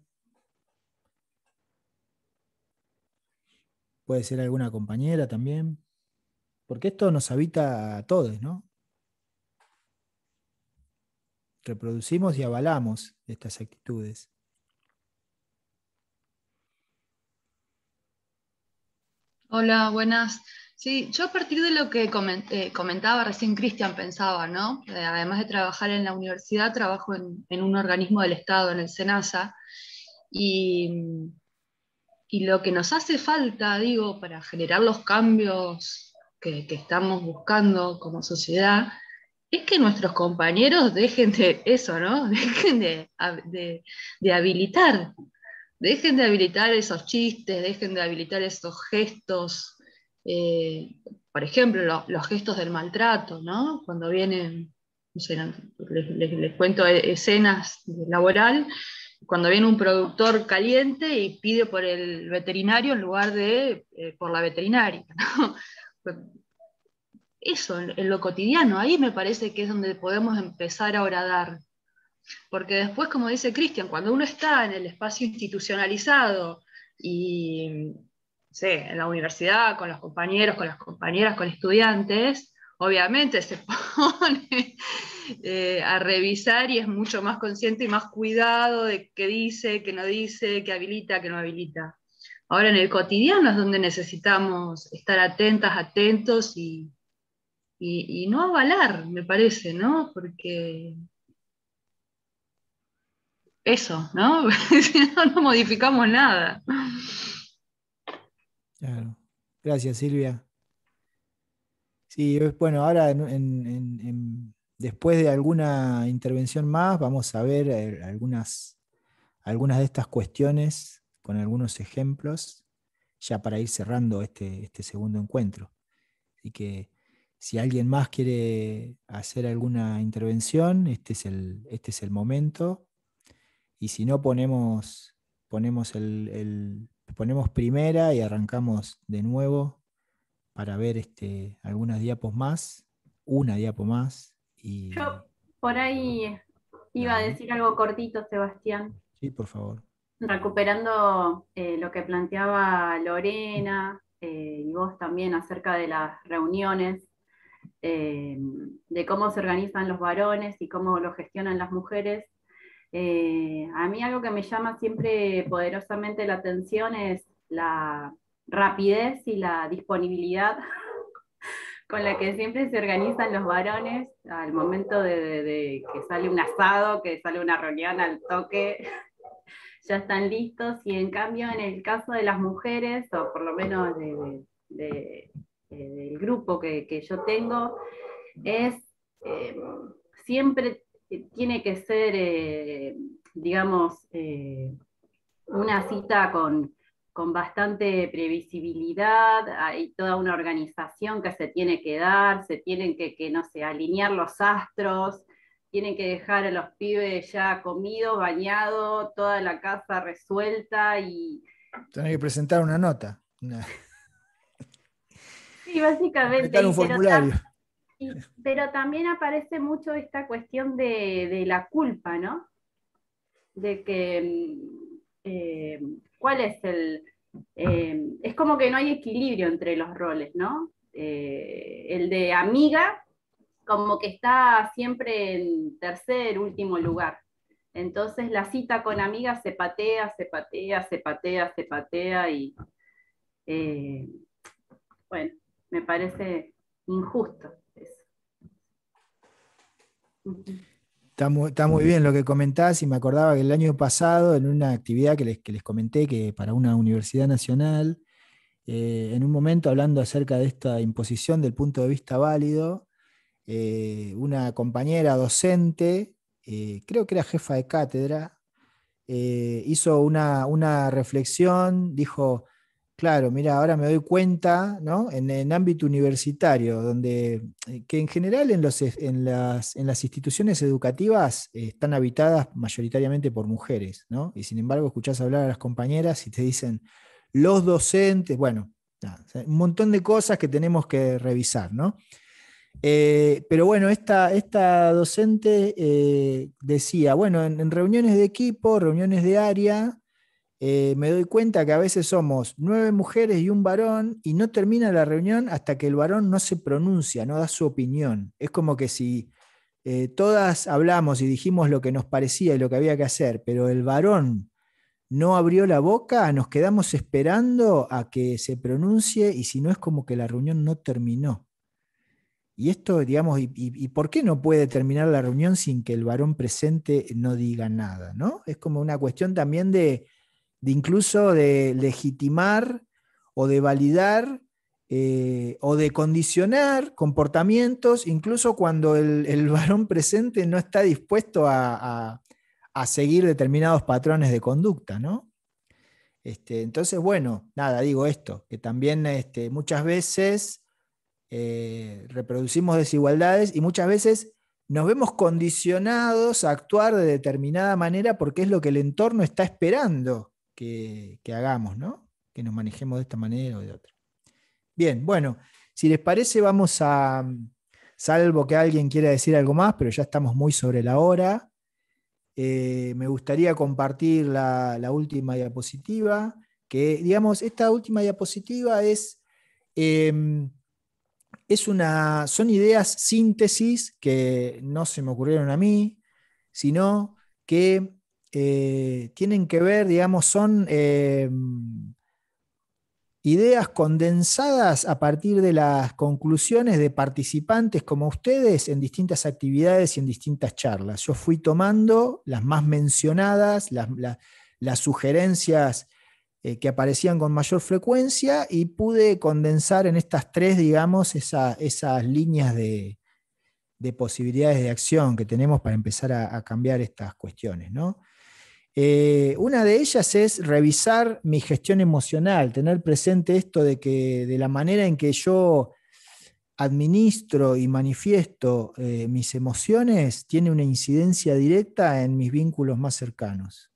Puede ser alguna compañera también, porque esto nos habita a todos, ¿no? Reproducimos y avalamos estas actitudes. Hola, buenas. Sí, yo a partir de lo que comentaba recién Cristian pensaba, ¿no? Además de trabajar en la universidad, trabajo en un organismo del Estado, en el SENASA, y, y lo que nos hace falta, digo, para generar los cambios que estamos buscando como sociedad, es que nuestros compañeros dejen de eso, ¿no? Dejen de habilitar. Dejen de habilitar esos chistes, dejen de habilitar esos gestos, por ejemplo, los gestos del maltrato, ¿no? Cuando vienen, no sé, les cuento escenas laboral, cuando viene un productor caliente y pide por el veterinario en lugar de por la veterinaria, ¿no? Eso, en lo cotidiano, ahí me parece que es donde podemos empezar a horadar. Porque después, como dice Cristian, cuando uno está en el espacio institucionalizado y, no sé, en la universidad, con los compañeros, con las compañeras, con estudiantes, obviamente se pone a revisar y es mucho más consciente y más cuidado de qué dice, qué no dice, qué habilita, qué no habilita. Ahora en el cotidiano es donde necesitamos estar atentas, atentos y no avalar, me parece, ¿no? Porque eso, ¿no? Si no, no modificamos nada. Claro. Gracias, Silvia. Sí, bueno, ahora después de alguna intervención más, vamos a ver algunas de estas cuestiones con algunos ejemplos, ya para ir cerrando este segundo encuentro. Así que si alguien más quiere hacer alguna intervención, este es el momento. Y si no, ponemos primera y arrancamos de nuevo para ver algunas diapos más, una diapo más. Yo por ahí iba a decir algo cortito, Sebastián, Sí, por favor. recuperando lo que planteaba Lorena y vos también acerca de las reuniones, de cómo se organizan los varones y cómo lo gestionan las mujeres. A mí algo que me llama siempre poderosamente la atención es la rapidez y la disponibilidad con la que siempre se organizan los varones al momento de que sale un asado, que sale una reunión al toque, ya están listos, y en cambio en el caso de las mujeres, o por lo menos del grupo que yo tengo, es siempre tiene que ser, digamos, una cita con con bastante previsibilidad, hay toda una organización que se tiene que dar, se tienen que no sé, alinear los astros, tienen que dejar a los pibes ya comidos, bañados, toda la casa resuelta y... Tenés que presentar una nota. Sí, básicamente. Completar un formulario. Pero también aparece mucho esta cuestión de la culpa, ¿no? De que, ¿cuál es es como que no hay equilibrio entre los roles, ¿no? El de amiga, como que está siempre en tercer, último lugar. Entonces la cita con amigas se patea, se patea, se patea, se patea y, bueno, me parece injusto eso. Está muy bien lo que comentás, y me acordaba que el año pasado, en una actividad que les comenté, que para una universidad nacional, en un momento hablando acerca de esta imposición del punto de vista válido, una compañera docente, creo que era jefa de cátedra, hizo una reflexión, dijo: claro, mira, ahora me doy cuenta, ¿no? En ámbito universitario, donde que en general en las instituciones educativas están habitadas mayoritariamente por mujeres, ¿no? Y sin embargo escuchás hablar a las compañeras y te dicen los docentes, bueno, nada, un montón de cosas que tenemos que revisar, ¿no? Pero bueno, esta docente decía, bueno, en reuniones de equipo, reuniones de área, me doy cuenta que a veces somos 9 mujeres y un varón y no termina la reunión hasta que el varón no se pronuncia, no da su opinión. Es como que si todas hablamos y dijimos lo que nos parecía y lo que había que hacer, pero el varón no abrió la boca, nos quedamos esperando a que se pronuncie, y si no, es como que la reunión no terminó. Y esto, digamos, ¿y por qué no puede terminar la reunión sin que el varón presente no diga nada, ¿no? Es como una cuestión también de incluso de legitimar o de validar o de condicionar comportamientos, incluso cuando el varón presente no está dispuesto a seguir determinados patrones de conducta, ¿no? Entonces, bueno, nada, digo esto, que también muchas veces reproducimos desigualdades y muchas veces nos vemos condicionados a actuar de determinada manera porque es lo que el entorno está esperando que hagamos, ¿no? Que nos manejemos de esta manera o de otra. Bien, bueno, si les parece vamos a, salvo que alguien quiera decir algo más, pero ya estamos muy sobre la hora, me gustaría compartir la última diapositiva, que digamos, esta última diapositiva son ideas síntesis que no se me ocurrieron a mí, sino que tienen que ver, digamos, son ideas condensadas a partir de las conclusiones de participantes como ustedes en distintas actividades y en distintas charlas. Yo fui tomando las más mencionadas, las sugerencias que aparecían con mayor frecuencia, y pude condensar en estas 3, digamos, esas líneas de posibilidades de acción que tenemos para empezar a cambiar estas cuestiones, ¿no? Una de ellas es revisar mi gestión emocional, tener presente esto de que de la manera en que yo administro y manifiesto mis emociones tiene una incidencia directa en mis vínculos más cercanos.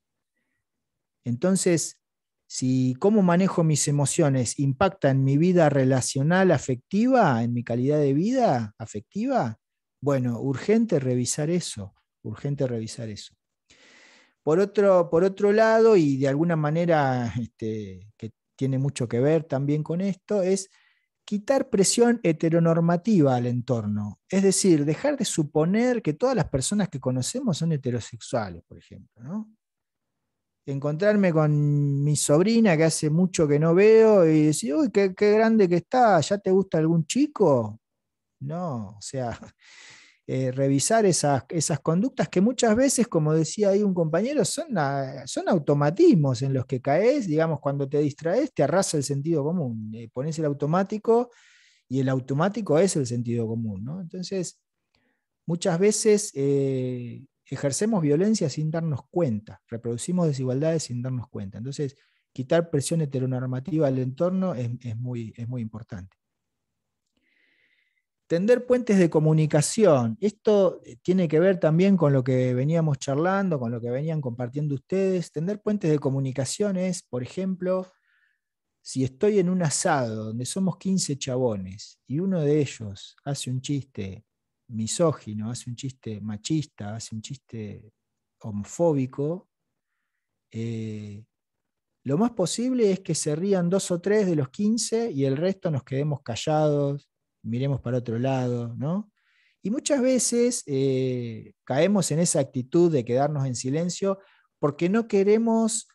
Entonces, si cómo manejo mis emociones impacta en mi vida relacional afectiva, en mi calidad de vida afectiva, bueno, urgente revisar eso, urgente revisar eso. Por otro lado, y de alguna manera que tiene mucho que ver también con esto, es quitar presión heteronormativa al entorno. Es decir, dejar de suponer que todas las personas que conocemos son heterosexuales, por ejemplo, ¿no? Encontrarme con mi sobrina que hace mucho que no veo y decir, uy, qué grande que está, ¿ya te gusta algún chico? No, o sea, revisar esas conductas que muchas veces, como decía ahí un compañero, son automatismos en los que caes, digamos, cuando te distraes te arrasa el sentido común, pones el automático y el automático es el sentido común, ¿no? Entonces, muchas veces ejercemos violencia sin darnos cuenta, reproducimos desigualdades sin darnos cuenta. Entonces, quitar presión heteronormativa al entorno es muy importante. Tender puentes de comunicación. Esto tiene que ver también con lo que veníamos charlando, con lo que venían compartiendo ustedes. Tender puentes de comunicación es, por ejemplo, si estoy en un asado donde somos 15 chabones y uno de ellos hace un chiste misógino, hace un chiste machista, hace un chiste homofóbico, lo más posible es que se rían 2 o 3 de los 15 y el resto nos quedemos callados, miremos para otro lado, ¿no? Y muchas veces caemos en esa actitud de quedarnos en silencio porque no queremos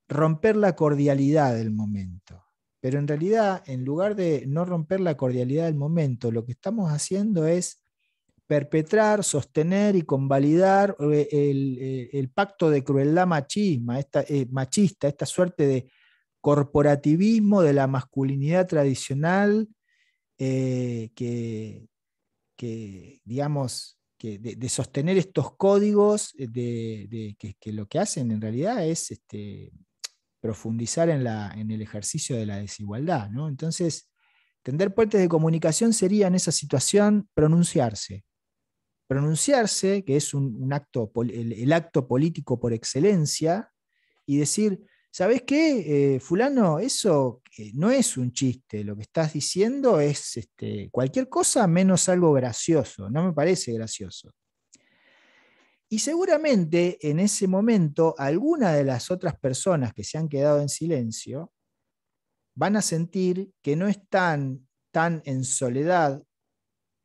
romper la cordialidad del momento. Pero en realidad, en lugar de no romper la cordialidad del momento, lo que estamos haciendo es perpetrar, sostener y convalidar el pacto de crueldad machista, esta suerte de corporativismo de la masculinidad tradicional digamos, de sostener estos códigos que lo que hacen en realidad es profundizar en el ejercicio de la desigualdad, ¿no? Entonces, tender puentes de comunicación sería en esa situación pronunciarse. Pronunciarse, que es un acto, el acto político por excelencia, y decir, ¿sabés qué, fulano? Eso no es un chiste, lo que estás diciendo es cualquier cosa menos algo gracioso, no me parece gracioso. Y seguramente en ese momento alguna de las otras personas que se han quedado en silencio van a sentir que no están tan en soledad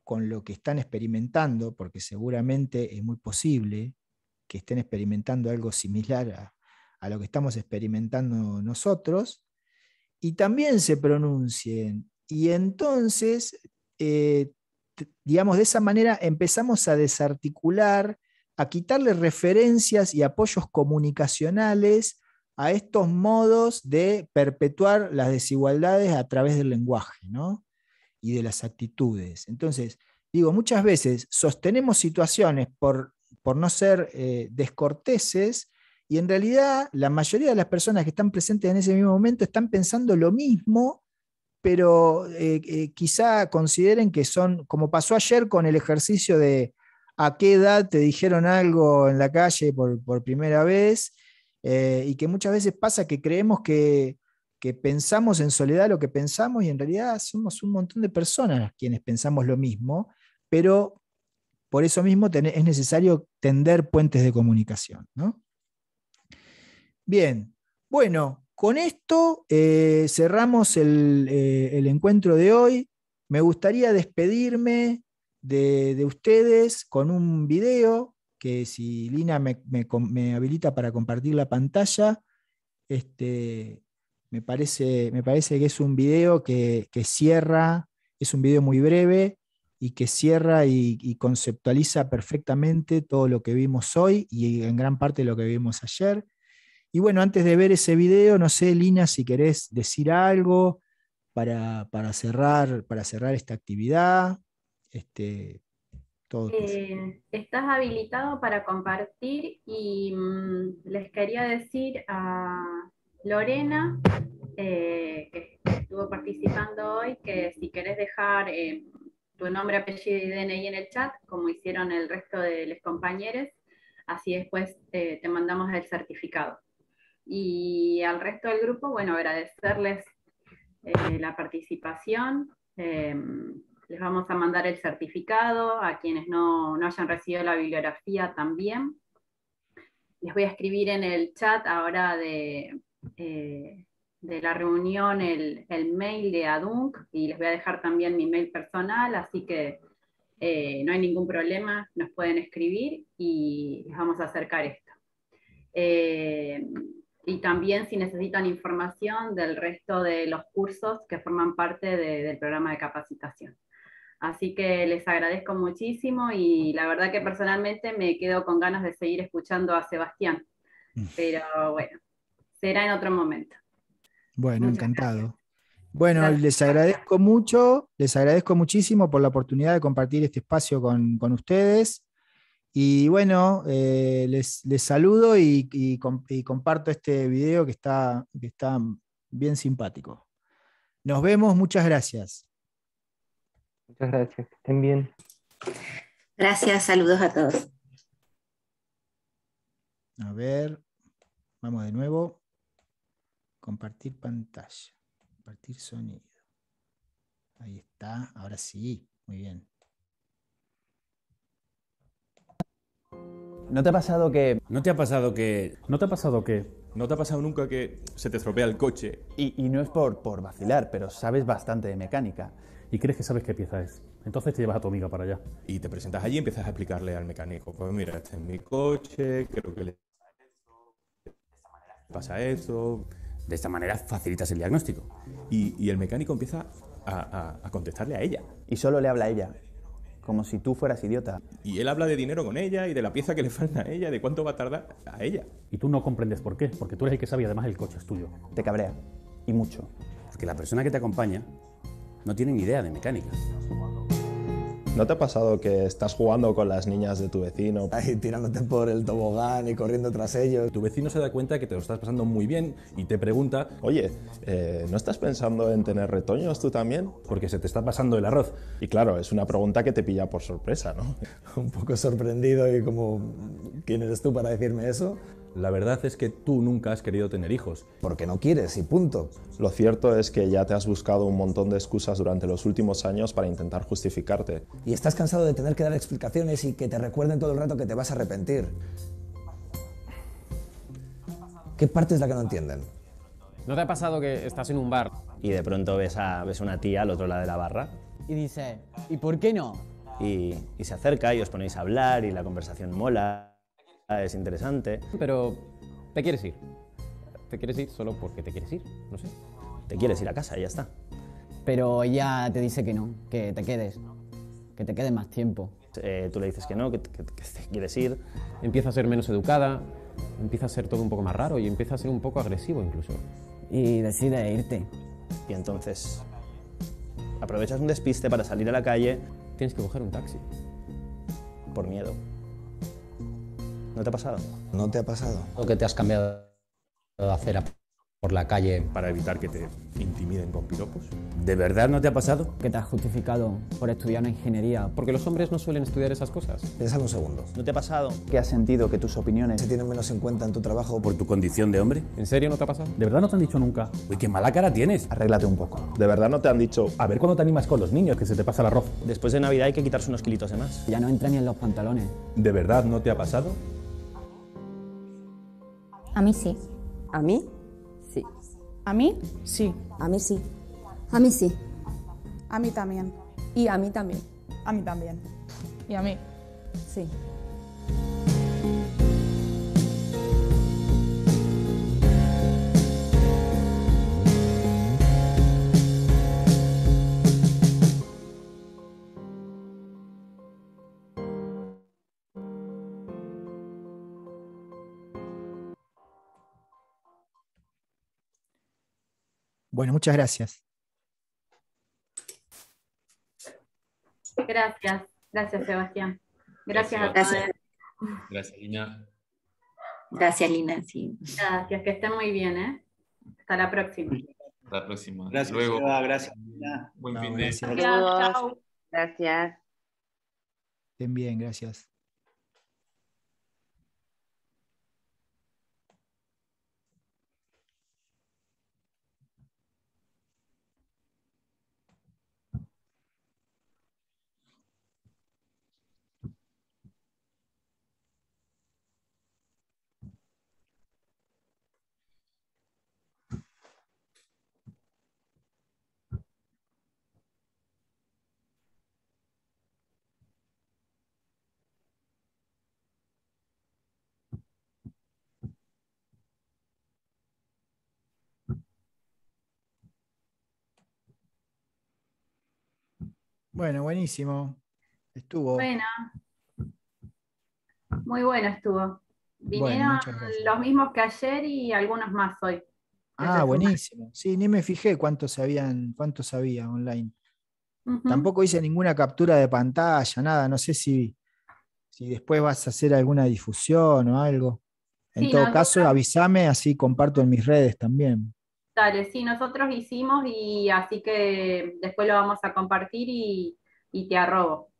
con lo que están experimentando, porque seguramente es muy posible que estén experimentando algo similar a lo que estamos experimentando nosotros, y también se pronuncien. Y entonces, digamos, de esa manera empezamos a desarticular, a quitarle referencias y apoyos comunicacionales a estos modos de perpetuar las desigualdades a través del lenguaje, ¿no? Y de las actitudes. Entonces, digo, muchas veces sostenemos situaciones por no ser descorteses, y en realidad la mayoría de las personas que están presentes en ese mismo momento están pensando lo mismo, pero quizá consideren que son, como pasó ayer con el ejercicio de a qué edad te dijeron algo en la calle por primera vez, y que muchas veces pasa que creemos que pensamos en soledad lo que pensamos, y en realidad somos un montón de personas quienes pensamos lo mismo, pero por eso mismo es necesario tender puentes de comunicación, ¿no? Bien, bueno, con esto cerramos el encuentro de hoy. Me gustaría despedirme de ustedes con un video que, si Lina me habilita para compartir la pantalla, me parece que es un video que cierra, es un video muy breve y que cierra y conceptualiza perfectamente todo lo que vimos hoy y en gran parte lo que vimos ayer. Y bueno, antes de ver ese video, no sé, Lina, si querés decir algo para cerrar esta actividad. Todo tuyo. Estás habilitado para compartir y les quería decir a Lorena, que estuvo participando hoy, que si querés dejar tu nombre, apellido y DNI en el chat, como hicieron el resto de los compañeros, así después te mandamos el certificado. Y al resto del grupo, bueno, agradecerles la participación. Les vamos a mandar el certificado a quienes no hayan recibido la bibliografía también. Les voy a escribir en el chat ahora de la reunión el mail de ADUNC, y les voy a dejar también mi mail personal, así que no hay ningún problema, nos pueden escribir y les vamos a acercar esto. Y también si necesitan información del resto de los cursos que forman parte del programa de capacitación. Así que les agradezco muchísimo, y la verdad que personalmente me quedo con ganas de seguir escuchando a Sebastián. Pero bueno, será en otro momento. Bueno, Muchas encantado. gracias. Bueno, Gracias. les agradezco mucho, les agradezco muchísimo por la oportunidad de compartir este espacio con ustedes. Y bueno, les saludo y comparto este video que está bien simpático. Nos vemos, muchas gracias. Muchas gracias, que estén bien. Gracias, saludos a todos. A ver, vamos de nuevo. Compartir pantalla, compartir sonido. Ahí está, ahora sí, muy bien. ¿No te ha pasado que... ¿No te ha pasado que... ¿No te ha pasado que... ¿No te ha pasado nunca que se te estropea el coche? Y no es por vacilar, pero sabes bastante de mecánica. Y crees que sabes qué pieza es. Entonces te llevas a tu amiga para allá. Y te presentas allí y empiezas a explicarle al mecánico. Pues mira, este es mi coche, creo que le pasa eso. De esta manera facilitas el diagnóstico. Y el mecánico empieza a contestarle a ella. Y solo le habla a ella, como si tú fueras idiota. Y él habla de dinero con ella y de la pieza que le falta a ella, de cuánto va a tardar a ella. Y tú no comprendes por qué, porque tú eres el que sabe y además el coche es tuyo. Te cabrea, y mucho. Porque la persona que te acompaña no tiene ni idea de mecánica. ¿No te ha pasado que estás jugando con las niñas de tu vecino? Ahí tirándote por el tobogán y corriendo tras ellos. Tu vecino se da cuenta que te lo estás pasando muy bien y te pregunta: oye, ¿no estás pensando en tener retoños tú también? Porque se te está pasando el arroz. Y claro, es una pregunta que te pilla por sorpresa, ¿no? Un poco sorprendido y como, ¿quién eres tú para decirme eso? La verdad es que tú nunca has querido tener hijos. Porque no quieres y punto. Lo cierto es que ya te has buscado un montón de excusas durante los últimos años para intentar justificarte. Y estás cansado de tener que dar explicaciones y que te recuerden todo el rato que te vas a arrepentir. ¿Qué parte es la que no entienden? ¿No te ha pasado que estás en un bar y de pronto ves a una tía al otro lado de la barra? Y dices, ¿y por qué no? Y se acerca y os ponéis a hablar y la conversación mola. Es interesante. Pero te quieres ir. Te quieres ir solo porque te quieres ir, no sé. Te quieres ir a casa y ya está. Pero ella te dice que no, que te quedes más tiempo. Tú le dices que no, que te quieres ir. Empieza a ser menos educada, empieza a ser todo un poco más raro y empieza a ser un poco agresivo incluso. Y decides irte. Y entonces aprovechas un despiste para salir a la calle. Tienes que coger un taxi. Por miedo. ¿No te ha pasado? ¿No te ha pasado? ¿O que te has cambiado de acera por la calle para evitar que te intimiden con piropos? ¿De verdad no te ha pasado? Que te has justificado por estudiar una ingeniería, porque los hombres no suelen estudiar esas cosas. Piénsalo un segundo. ¿No te ha pasado? ¿Que has sentido que tus opiniones se tienen menos en cuenta en tu trabajo por tu condición de hombre? ¿En serio no te ha pasado? ¿De verdad no te han dicho nunca? Uy, qué mala cara tienes. Arréglate un poco. ¿De verdad no te han dicho: a ver cuándo te animas con los niños, que se te pasa el arroz? Después de Navidad hay que quitarse unos kilitos de más. Ya no entra ni en los pantalones. ¿De verdad no te ha pasado? A mí sí. ¿A mí? Sí. ¿A mí? Sí. A mí sí. A mí sí. A mí también. Y a mí también. A mí también. Y a mí. Sí. Bueno, muchas gracias. Gracias, gracias Sebastián. Gracias a todos. Gracias, Lina. Gracias, Lina. Sí. Gracias, que estén muy bien, ¿eh? Hasta la próxima. Hasta la próxima. Gracias, luego. Eva, gracias, Lina. Buen fin de Gracias. Chao. Gracias. Estén bien, gracias. Bueno, buenísimo. Estuvo. Bueno. Muy bueno estuvo. Vinieron Bueno, muchas gracias. los mismos que ayer y algunos más hoy. Ah, buenísimo. Sí, ni me fijé cuántos había online. Tampoco hice ninguna captura de pantalla, nada. No sé si Si después vas a hacer alguna difusión o algo. En Sí, todo nosotros- caso, avísame, así comparto en mis redes también. Dale, sí, nosotros hicimos y así que después lo vamos a compartir y te arrobo.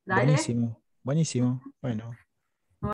Dale. Buenísimo, buenísimo. Bueno.